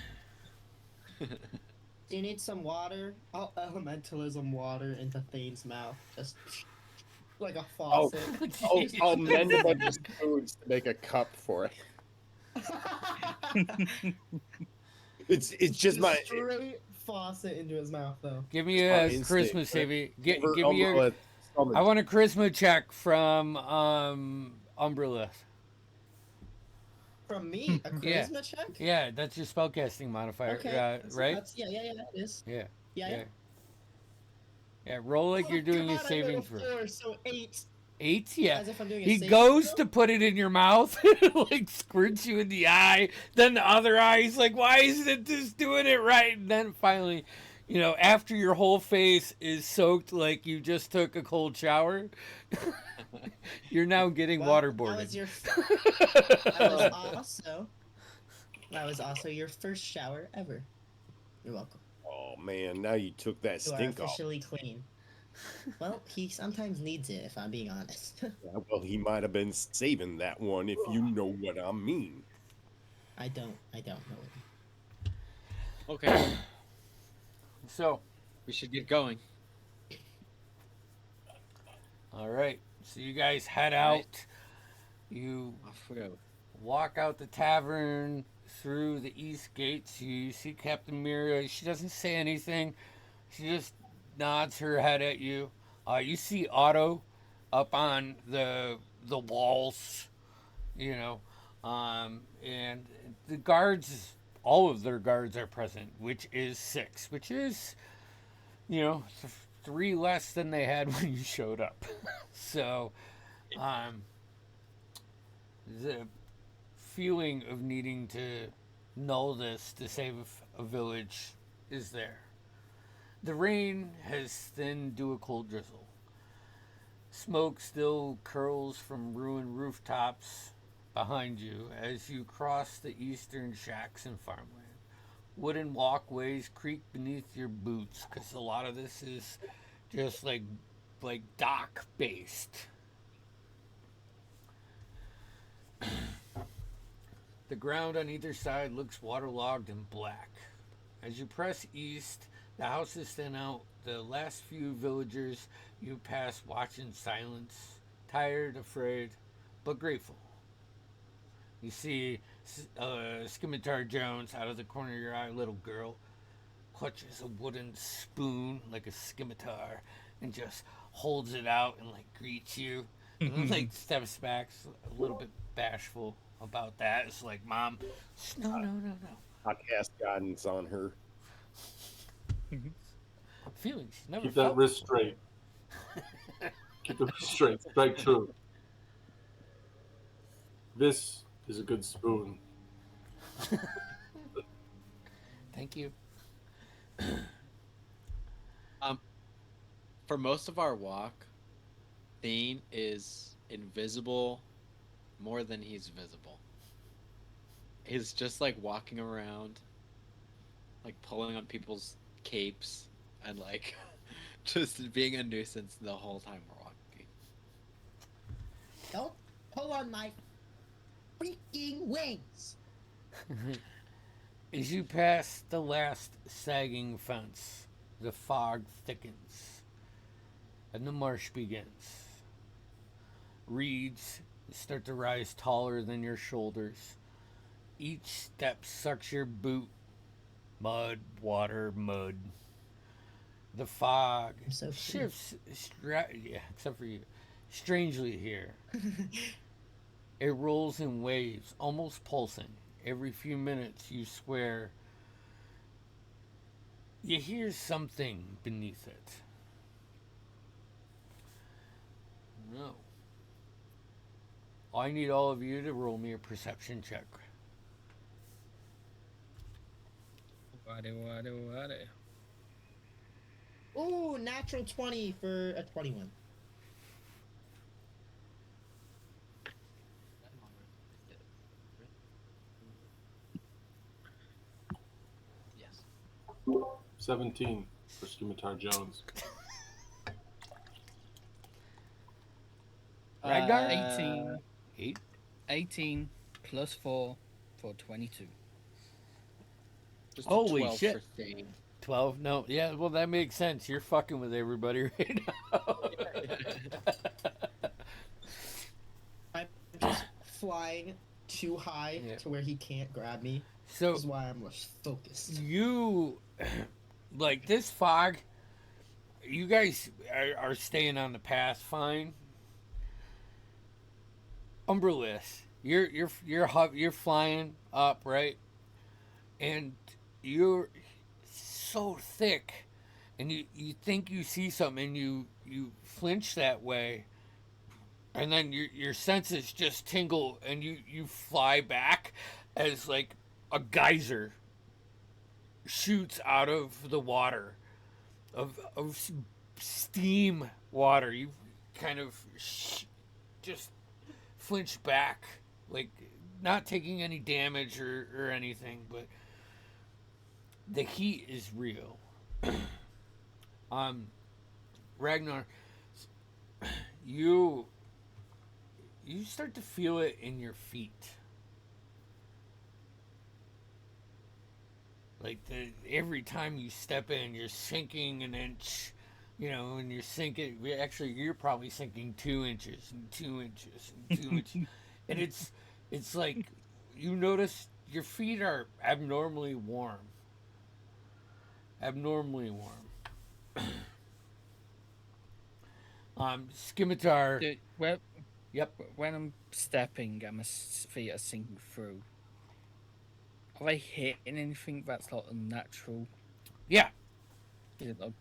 Do you need some water? I'll elementalism water into Thane's mouth. Just like a Oh, faucet. I'll mend a bunch of spoons to make a cup for it. It's just my straight faucet into his mouth, though. Give me It's my a instinct, Christmas right? savvy. Give over me a. Umbrella's stomach. I want a charisma check from Umbrella. From me, a Yeah. charisma check? Yeah, that's your spellcasting modifier, Okay. right? Yeah, it is. Yeah. Yeah. Yeah, roll like you're doing a God, I got saving a throw. 4, so 8. 8? Yeah. As if I'm doing a He saving goes throw? to put it in your mouth, like squirts you in the eye. Then the other eye, he's like, "Why isn't it just doing it right?" And then finally, after your whole face is soaked like you just took a cold shower, you're now getting Well, waterboarded. That was also your first shower ever. You're welcome. Oh man, now you took that You are stink off. officially clean. Well, he sometimes needs it, if I'm being honest. Yeah, well, he might have been saving that one, if you know what I mean. I don't know it. Okay, So, we should get going. all right. So you guys head out. Right. You Off we go. walk out the tavern through the east gates. You see Captain Mira. She doesn't say anything. She just nods her head at you. You see Otto up on the walls, and the guards. All of their guards are present, which is 6, which is, 3 less than they had when you showed up. So, the feeling of needing to know this to save a village is there. The rain has thinned to a cold drizzle. Smoke still curls from ruined rooftops behind you as you cross the eastern shacks and farmland. Wooden walkways creak beneath your boots because a lot of this is just like dock based. The ground on either side looks waterlogged and black. As you press east, the houses stand out. The last few villagers you pass watch in silence, tired, afraid, but grateful. You see Scimitar Jones out of the corner of your eye, little girl, clutches a wooden spoon like a scimitar and just holds it out and greets you. And steps back, a little bit bashful about that. It's like, Mom, no. I cast guidance on her. Feelings. Never Keep that felt wrist straight. Keep the wrist straight. Strike true. This is a good spoon. Thank you. For most of our walk, Thane is invisible more than he's visible. He's just like walking around, like pulling on people's capes and like just being a nuisance the whole time we're walking. Don't pull on my freaking wings. As you pass the last sagging fence, the fog thickens and the marsh begins. Reeds start to rise taller than your shoulders. Each step sucks your boot. Mud, water, mud. The fog I'm so free. shifts, yeah, except for you, strangely here. It rolls in waves, almost pulsing. Every few minutes, you swear you hear something beneath it. No. I need all of you to roll me a perception check. Wado, wado, wado. Ooh, natural 20 for a 21. Yes. 17 for Scimitar Jones. Ragnar? 18. 8. 18 plus 4 for 22. Just a Holy 12 shit. for Thane. 12? No. Yeah, well, that makes sense. You're fucking with everybody right now. I'm just flying too high Yeah. to where he can't grab me. So, This is why I'm less focused. you, like, this fog, you guys are staying on the path fine. Umbreless, you're flying up, right? And you're so thick, and you think you see something, and you flinch that way, and then your senses just tingle, and you fly back as like a geyser shoots out of the water of steam water. You kind of just flinch back, like not taking any damage or anything, but the heat is real. Ragnar, you start to feel it in your feet. Like every time you step in, you're sinking an inch, and you're sinking. Actually, you're probably sinking 2 inches and 2 inches and 2 inches, and it's like you notice your feet are abnormally warm. Abnormally warm. Scimitar. Dude, Yep. when I'm stepping and my feet are sinking through, are they hitting anything that's like unnatural? Yeah. Is it like,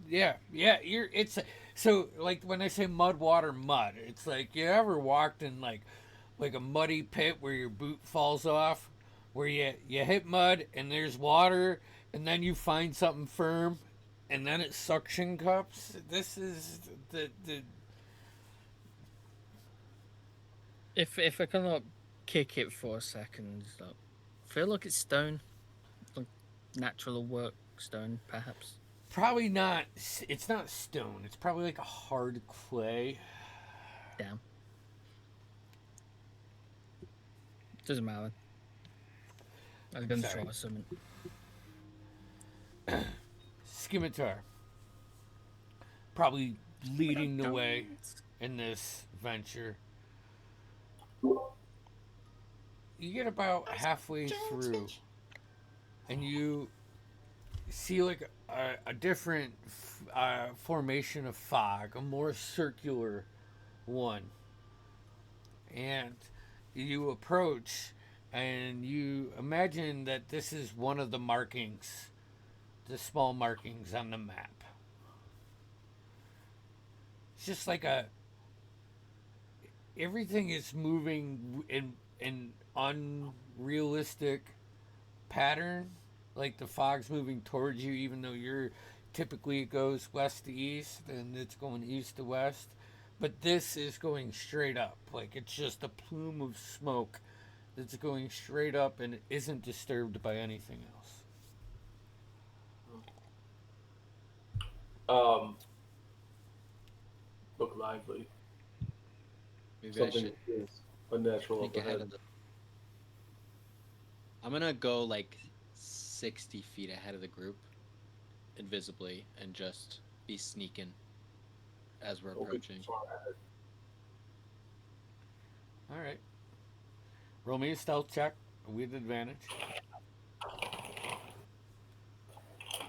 Yeah, it's so like when I say mud, water, mud, it's like you ever walked in like a muddy pit where your boot falls off, where you hit mud and there's water, and then you find something firm, and then it suction cups. This is the if I can like kick it for a second, like, feel like it's stone, like natural work stone, perhaps. probably not. It's not stone. It's probably like a hard clay. Damn. Doesn't matter. I'm gonna Sorry. try something. Scimitar. Probably leading the way in this venture. You get about halfway through, and you see like a different formation of fog, a more circular one. And you approach, and you imagine that this is one of the markings, the small markings on the map. It's just like everything is moving in an unrealistic pattern. Like the fog's moving towards you, even though you're typically it goes west to east and it's going east to west. But this is going straight up. Like it's just a plume of smoke that's going straight up and it isn't disturbed by anything else. Look lively. Maybe Something I should is unnatural think up ahead ahead. of the. I'm gonna go like 60 feet ahead of the group, invisibly, and just be sneaking as we're Okay, approaching. far ahead. All right. Roll me a stealth check with advantage.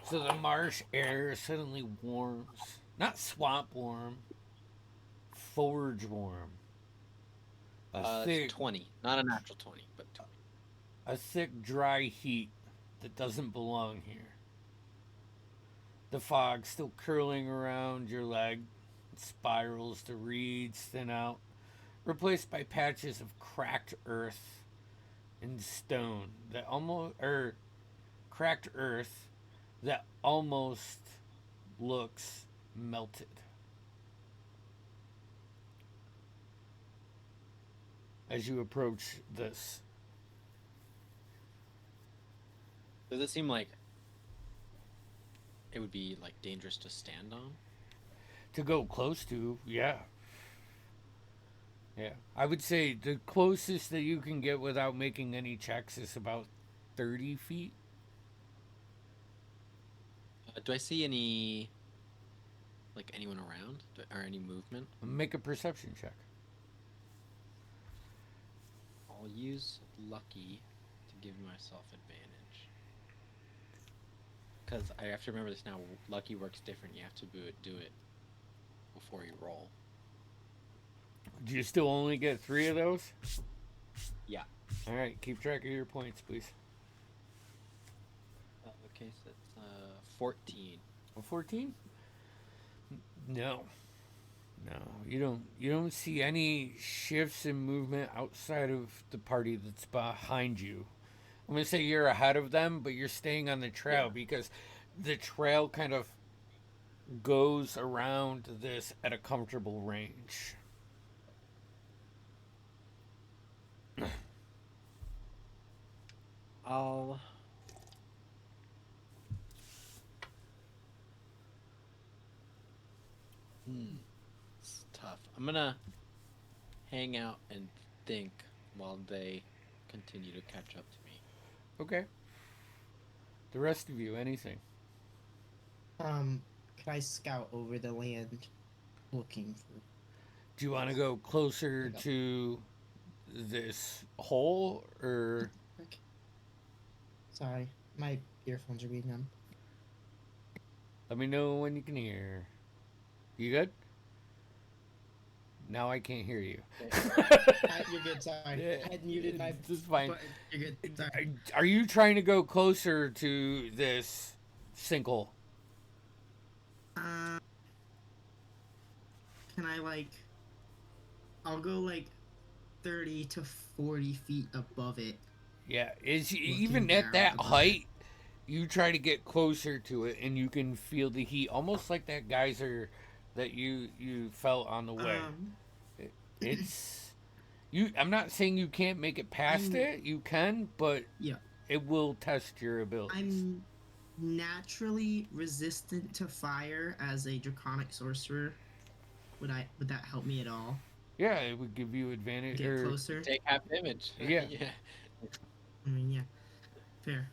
So the marsh air suddenly warms. Not swamp warm, forge warm. A thick, It's 20, not a natural 20, but 20. a thick, dry heat that doesn't belong here. The fog still curling around your leg, spirals, the reeds thin out, replaced by patches of cracked earth and stone that almost, or cracked earth that almost looks melted. As you approach this, Does it seem like it would be like dangerous to stand on? to go close to, yeah. Yeah. I would say the closest that you can get without making any checks is about 30 feet. Do I see any, like anyone around, or any movement? Make a perception check. I'll use lucky to give myself advantage. Because I have to remember this now. Lucky works different. You have to do it before you roll. Do you still only get 3 of those? Yeah. All right, keep track of your points, please. Okay, so it's 14. 14? No. No, you don't see any shifts in movement outside of the party that's behind you. I'm going to say you're ahead of them, but you're staying on the trail because the trail kind of goes around this at a comfortable range. I'll. It's tough. I'm gonna hang out and think while they continue to catch up to me. Okay. The rest of you, anything? Could I scout over the land looking for? Do you want to go closer to this hole or? Okay. Sorry, my earphones are being done. Let me know when you can hear. You good? Now I can't hear you. You're good. Sorry, I had muted my. This is fine. button. You're good. Sorry. Are you trying to go closer to this sinkhole? Can I like? I'll go like 30 to 40 feet above it. Yeah, is Looking even at down that at the height, you try to get closer to it, and you can feel the heat, almost like that geyser that you felt on the way. It's you. I'm not saying you can't make it past it. You can, but Yeah. it will test your abilities. I'm naturally resistant to fire as a draconic sorcerer. Would that help me at all? Yeah, it would give you advantage. Get Or, closer. Take half damage. Yeah. Yeah. I mean, yeah, fair.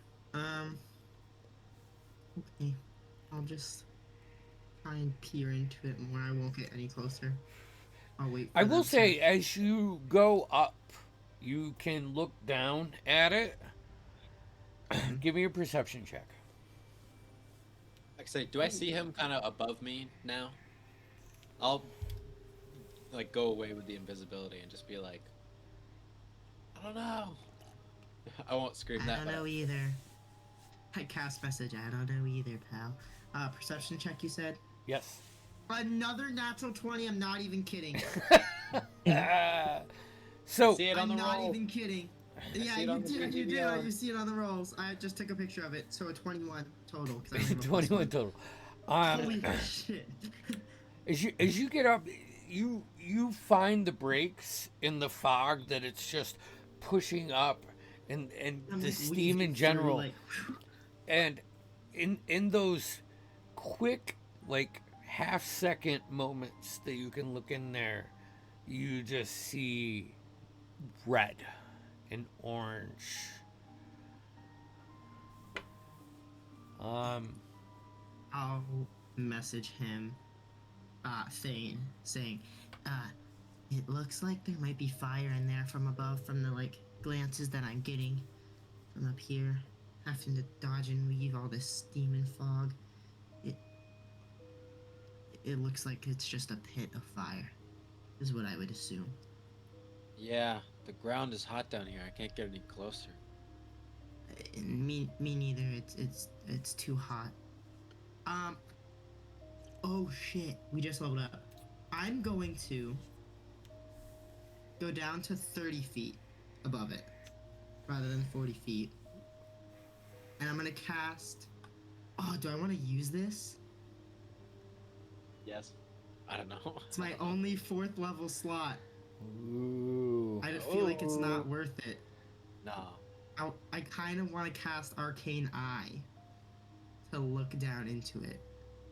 Okay, I'll just try and peer into it more. I won't get any closer. I'll wait. For I will them say, to- as you go up, you can look down at it. Give me a perception check. Like I say, do I see him kind of above me now? I'll like go away with the invisibility and just be like, I don't know. I won't scream I that. don't but know either. I cast message. I don't know either, pal. Perception check. You said. Yes. Another natural 20. I'm not even kidding. So See it on I'm the not roll. even kidding. Yeah, see it you on the do. You do. BGVR. You see it on the rolls. I just took a picture of it. So a 21 total. 'Cause I don't have a plus 21 one. total. Holy shit. As you get up, you find the breaks in the fog that it's just pushing up, and I'm the like steam in weaving general, through, like, and in those quick like half-second moments that you can look in there, you just see red and orange. I'll message him, Thane, saying, it looks like there might be fire in there from above from the, like, glances that I'm getting from up here. Having to dodge and weave all this steam and fog. It looks like it's just a pit of fire, is what I would assume. Yeah, the ground is hot down here. I can't get any closer. Me neither. It's too hot. Oh shit! We just leveled up. I'm going to go down to 30 feet above it, rather than 40 feet, and I'm gonna cast. Oh, do I want to use this? Yes. I don't know. It's my only 4th level slot. Ooh. I feel like it's not worth it. No. I kind of want to cast Arcane Eye to look down into it,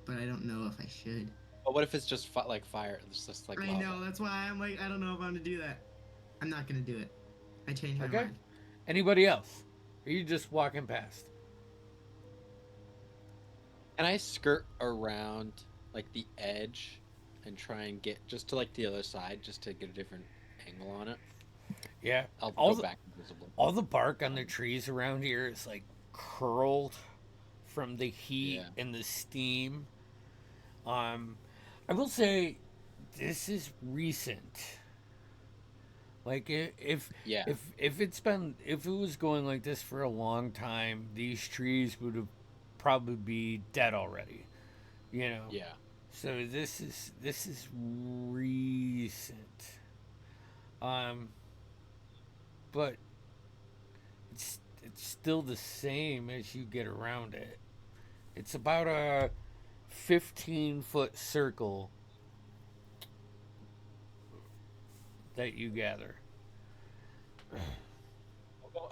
but I don't know if I should. But what if it's just like fire? It's just like I lava. know, that's why I'm like, I don't know if I'm gonna do that. I'm not gonna do it. I changed my Okay. mind. Anybody else? Are you just walking past? Can I skirt around like the edge and try and get just to like the other side just to get a different angle on it? Yeah. I'll All go the- back invisible. All the bark on the trees around here is like curled from the heat Yeah. and the steam. I will say this is recent. Like if Yeah. if it was going like this for a long time, these trees would have probably be dead already. You know. Yeah. So this is recent. But it's still the same as you get around it. It's about a 15-foot circle that you gather.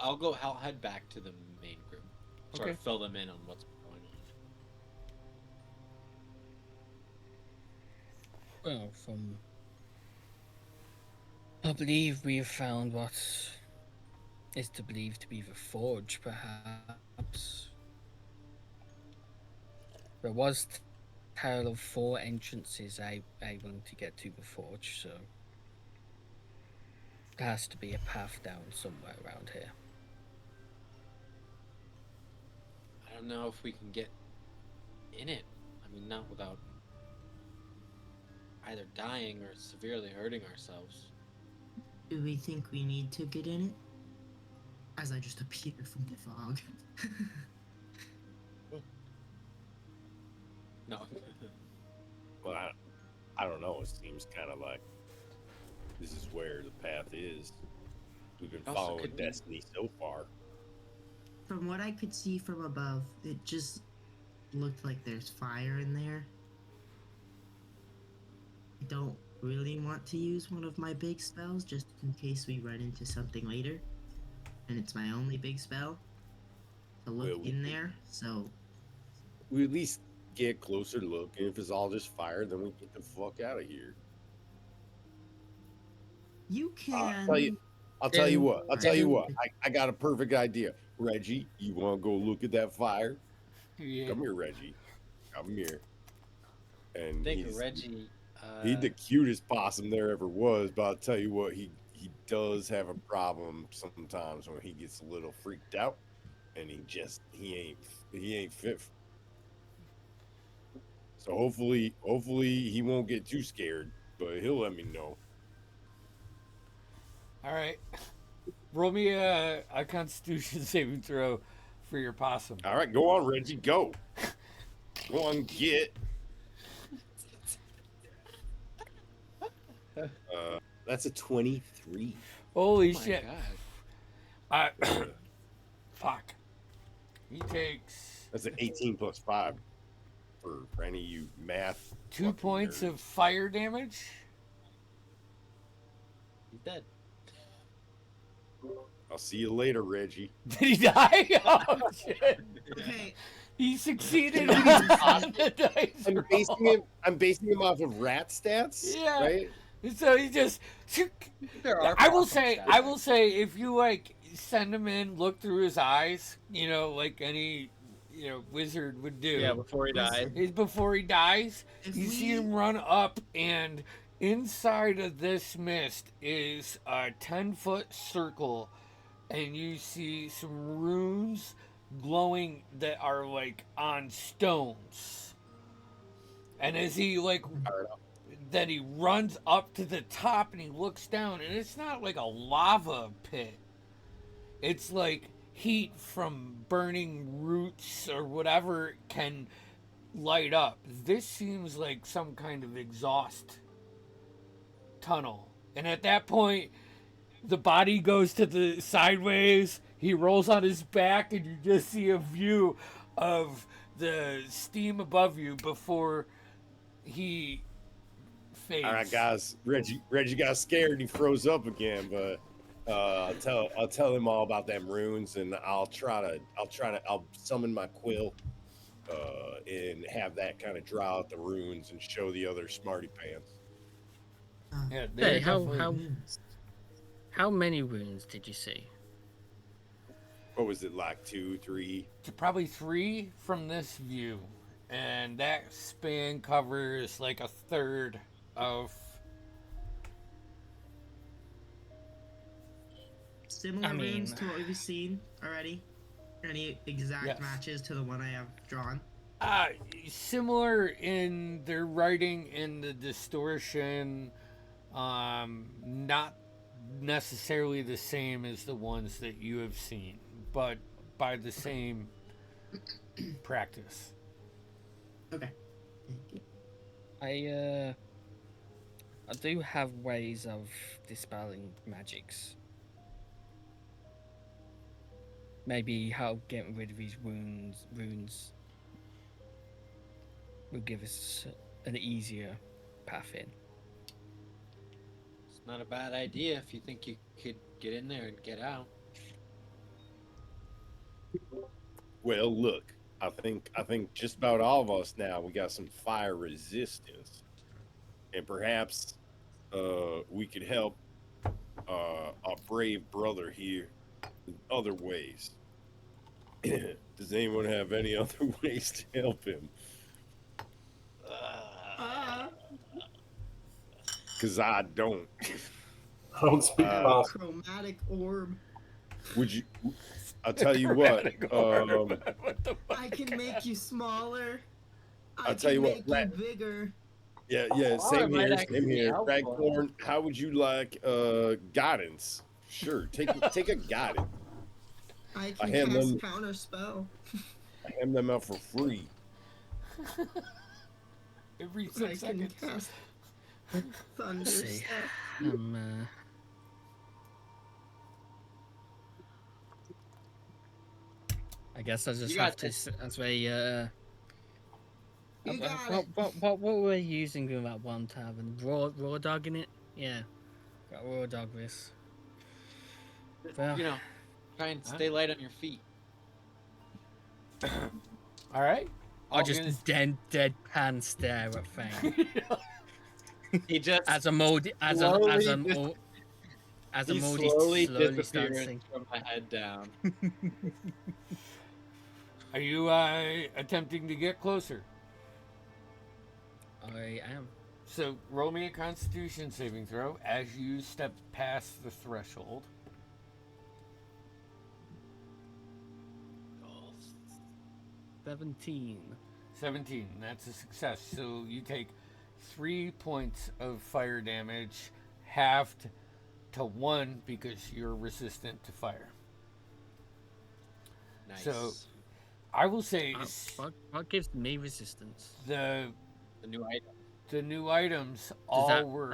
I'll head back to the main group. Sort Okay. of fill them in on what's going on. Well, I believe we have found what is to believe to be the forge, perhaps. There was tale of 4 entrances able to get to the forge, so there has to be a path down somewhere around here. I don't know if we can get in it. I mean, not without either dying or severely hurting ourselves. Do we think we need to get in it? As I just appear from the fog. No. Well, I don't know. It seems kind of like this is where the path is. We've been Also, following could we- destiny so far. From what I could see from above, it just looked like there's fire in there. I don't really want to use one of my big spells just in case we run into something later. And it's my only big spell to look Well, we in could- there, so We at least get a closer look, and if it's all just fire, then we get the fuck out of here. you can. I'll tell you what. Everyone- I got a perfect idea. Reggie, you want to go look at that fire? Yeah. Come here, Reggie. Come here. I And think he's Reggie. he's the cutest possum there ever was. But I'll tell you what, he does have a problem sometimes when he gets a little freaked out, and he ain't fit. So hopefully he won't get too scared, but he'll let me know. All right. Roll me a Constitution saving throw for your possum. All right, go on, Reggie, go. Go on, get. That's a 23. Holy Oh my shit. God. Fuck. He takes That's an 18 plus 5 for any of you math. 2 fucking points nerds. of fire damage. He's dead. I'll see you later, Reggie. Did he die? Oh shit. Okay, He succeeded on the dice roll. I'm basing him off of rat stats. Yeah. Right? So he just. There are I will awesome say, stats. if you like send him in, look through his eyes, like any, wizard would do. Yeah, before he died. Is before he dies, if you we see him run up, and inside of this mist is a 10-foot circle, and you see some runes glowing that are like on stones. And as he then he runs up to the top and he looks down, and it's not like a lava pit. It's like heat from burning roots or whatever can light up. This seems like some kind of exhaust tunnel. And at that point, the body goes to the sideways. He rolls on his back, and you just see a view of the steam above you before he fades. All right, guys. Reggie got scared and he froze up again, but I'll tell him all about them runes, and I'll summon my quill and have that kind of draw out the runes and show the other smarty pants. Yeah, Hey, they're how definitely- how many runes did you see? What was it, like 2, 3? probably 3 from this view, and that span covers like a third of. similar I mean- runes to what we've seen already? Any exact Yes. matches to the one I have drawn? Similar in their writing and the distortion, not necessarily the same as the ones that you have seen, but by the same practice. Okay. Thank you. I do have ways of dispelling magics. Maybe how getting rid of these runes will give us an easier path in. It's not a bad idea if you think you could get in there and get out. Well, look, I think just about all of us now, we got some fire resistance, and perhaps we could help our brave brother here in other ways. Does anyone have any other ways to help him? Because I don't. I don't speak possible. Chromatic orb. Would you? I'll tell you what. What the fuck? I can make you smaller. I'll tell you what, Make you bigger. Yeah, Oh, same it might here, actually same be here. helpful. Ragcorn, how would you like guidance? Sure, take a guidance. I I can hand cast them- counter spell. I hand them out for free. Every I 6 can seconds. cast thunder Let's see. stuff. I guess I just You have got to this. as a You got what, it. what were we using in that one tavern? Raw dog in it? Yeah. Got raw dog this. Well, You know, try and stay light on your feet. All right. I just deadpan stare at Fang He just as a mold as slowly a dis- mold as a he's moldy slowly slowly disappearing dancing. from the head down. Are you attempting to get closer? I am. So roll me a Constitution saving throw as you step past the threshold. 17. 17. That's a success. So you take 3 points of fire damage, halved to 1 because you're resistant to fire. Nice. So- I will say What gives me resistance? the the new item. the new items Does all that, were.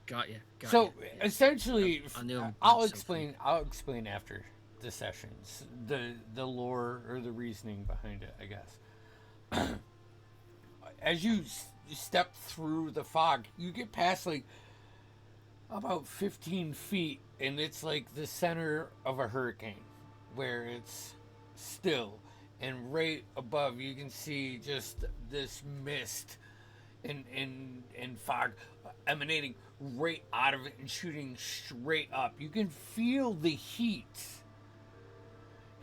got you. So essentially, I knew it I'll was so explain. I'll explain after the sessions the lore or the reasoning behind it, I guess. As you step through the fog, you get past like about 15 feet, and it's like the center of a hurricane, where it's still, and right above you can see just this mist and fog emanating right out of it and shooting straight up. You can feel the heat.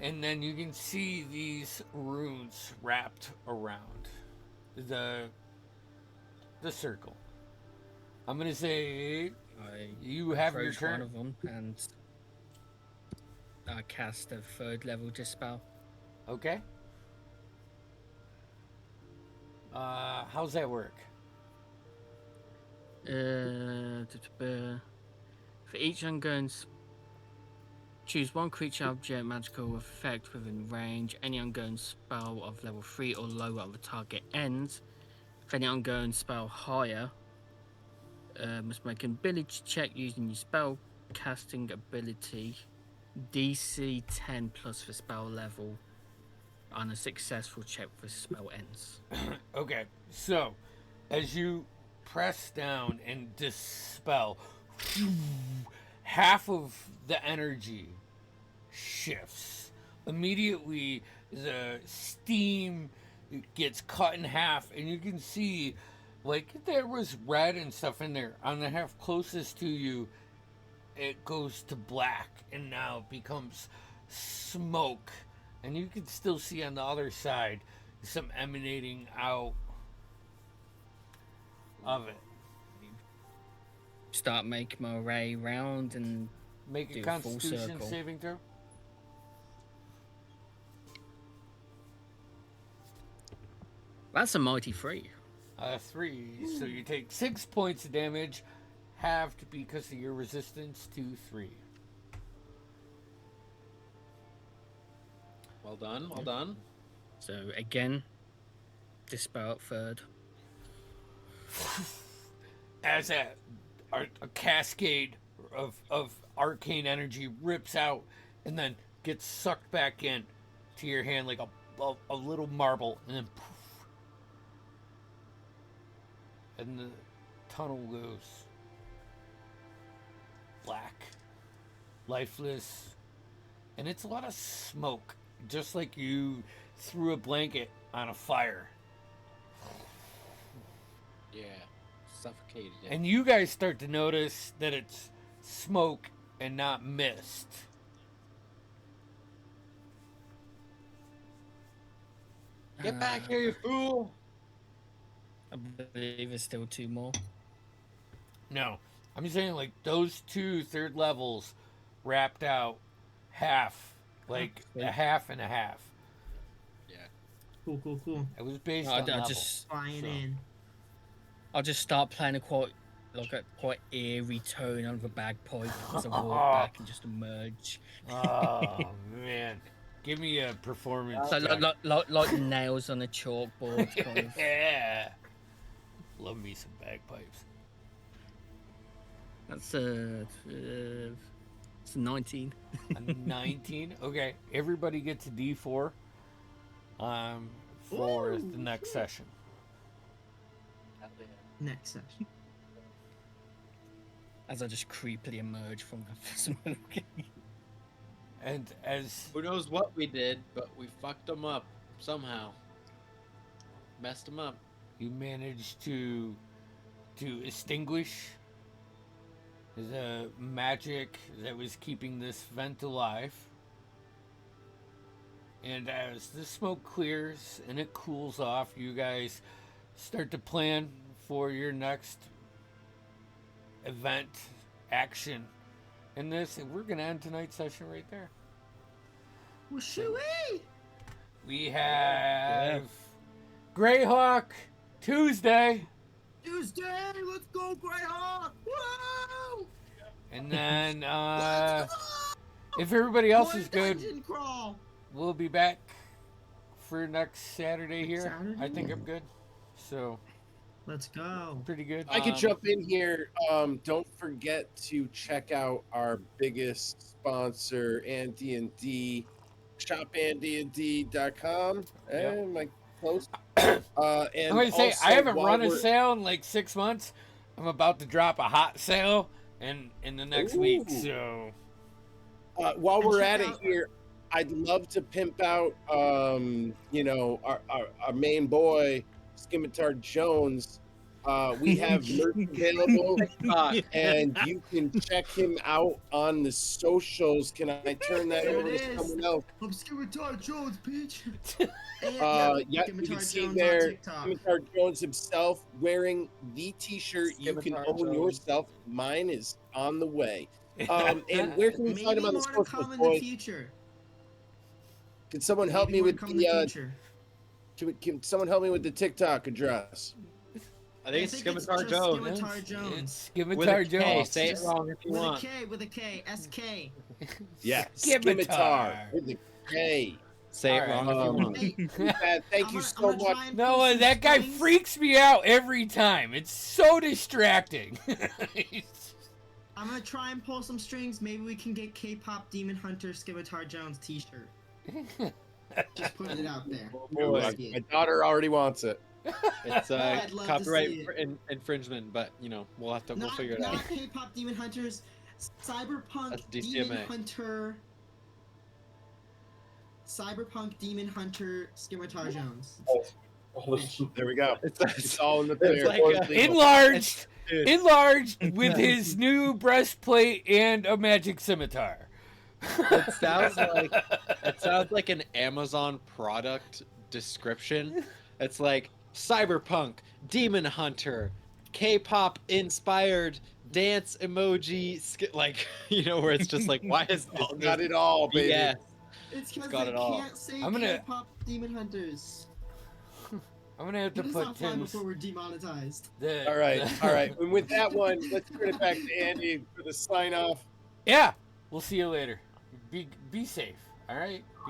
And then you can see these runes wrapped around the circle. I'm gonna say you have your approach one turn. of them and cast a third level dispel. Okay. How's that work? For each ongoing choose one creature, object, magical effect within range. Any ongoing spell of level 3 or lower of the target ends. If any ongoing spell higher, must make an ability check using your spell casting ability. DC 10 plus for spell level. On a successful check, the spell ends. Okay, so as you press down and dispel, half of the energy shifts. Immediately, the steam gets cut in half, and you can see, like, there was red and stuff in there. On the half closest to you, it goes to black, and now becomes smoke. And you can still see on the other side some emanating out of it. Start making my way round and Make a do a full Constitution circle. saving throw. That's a mighty 3. 3. So you take 6 points of damage, halved because of your resistance to 3. Well done. Well done. So again, dispel at third. As a cascade of arcane energy rips out and then gets sucked back in to your hand like a little marble, and then poof, and the tunnel goes black, lifeless, and it's a lot of smoke, just like you threw a blanket on a fire. Yeah. Suffocated it. And you guys start to notice that it's smoke and not mist. Get back here, you fool! I believe there's still 2 more. No, I'm saying like those 2 third levels wrapped out half, like a half and a half. Yeah. Cool. It was based I on level. just Flying So. in. I'll just start playing a quite eerie tone on the bagpipe as I walk back and just emerge. Oh man, give me a performance. So check. like nails on a chalkboard kind of. Yeah, love me some bagpipes. That's it's a 19. A 19. Okay, everybody gets a D4. For the next session. Next session. As I just creepily emerge from the smoke. And as Who knows what we did, but we fucked them up somehow. Messed them up. you manage to extinguish the magic that was keeping this vent alive. And as the smoke clears and it cools off, you guys start to plan for your next event action in this, and we're gonna end tonight's session right there. Well, shoo-wee! We have Greyhawk Tuesday, Tuesday, let's go, Greyhawk! Whoa! and then Let's go! if everybody else Boy, is good, Dungeon crawl. we'll be back for next Saturday here. Saturday? I think I'm good. So Let's go. Pretty good. I could Um, jump in here. Don't forget to check out our biggest sponsor, AnD&D, shopandnd.com. Yep. Am I close? I'm And gonna say also, I haven't while run a we're- sale in like 6 months. I'm about to drop a hot sale in the next week. Ooh. So while And we're check at it out- here, I'd love to pimp out, our main boy, Scimitar Jones. We have merch available, and you can check him out on the socials. Can I turn that There over it to is. someone else? I'm Scimitar Jones, bitch. Yeah, you Scimitar can see Jones on there TikTok. Scimitar Jones himself wearing the T-shirt you can Scimitar own Jones. yourself. Mine is on the way. And where can we Maybe find him on the more to socials, come in the boys? future. Can someone help Maybe me more to with come in the the? future. Can someone help me with the TikTok address? I think it's it's Scimitar just Jones. Scimitar Jones. It's With Scimitar a K. Jones. Say it wrong if you With a want. K, with a K, SK. Yeah, Scimitar. Scimitar with the K. Say it All wrong right. if you want. Hey, Thank I'm you gonna- so I'm gonna much. try and pull No, some that guy strings. freaks me out every time. It's so distracting. I'm gonna try and pull some strings. Maybe we can get K-pop Demon Hunter Scimitar Jones T-shirt. Just putting it out there. Boy. Let's My daughter already wants it. It's I'd love to copyright see it. infringement, but we'll figure it out. Not K-pop Demon Hunters, Cyberpunk That's Demon DCMA. Hunter. Cyberpunk Demon Hunter Scimitar Jones. All this- There we go. It's, It's all in the It's clear. like, enlarged, Dude. enlarged with his new breastplate and a magic scimitar. It sounds like an Amazon product description. It's like Cyberpunk, Demon Hunter, K-pop inspired dance emoji, where it's just like, why is all It's got it all, baby. Yeah, It's because got they it all. can't say I'm gonna- K-pop Demon Hunters. I'm gonna have to Put us put offline Tim's. before we're demonetized. All right. And with that one, let's turn it back to Andy for the sign off. Yeah, we'll see you later. Be safe. All right.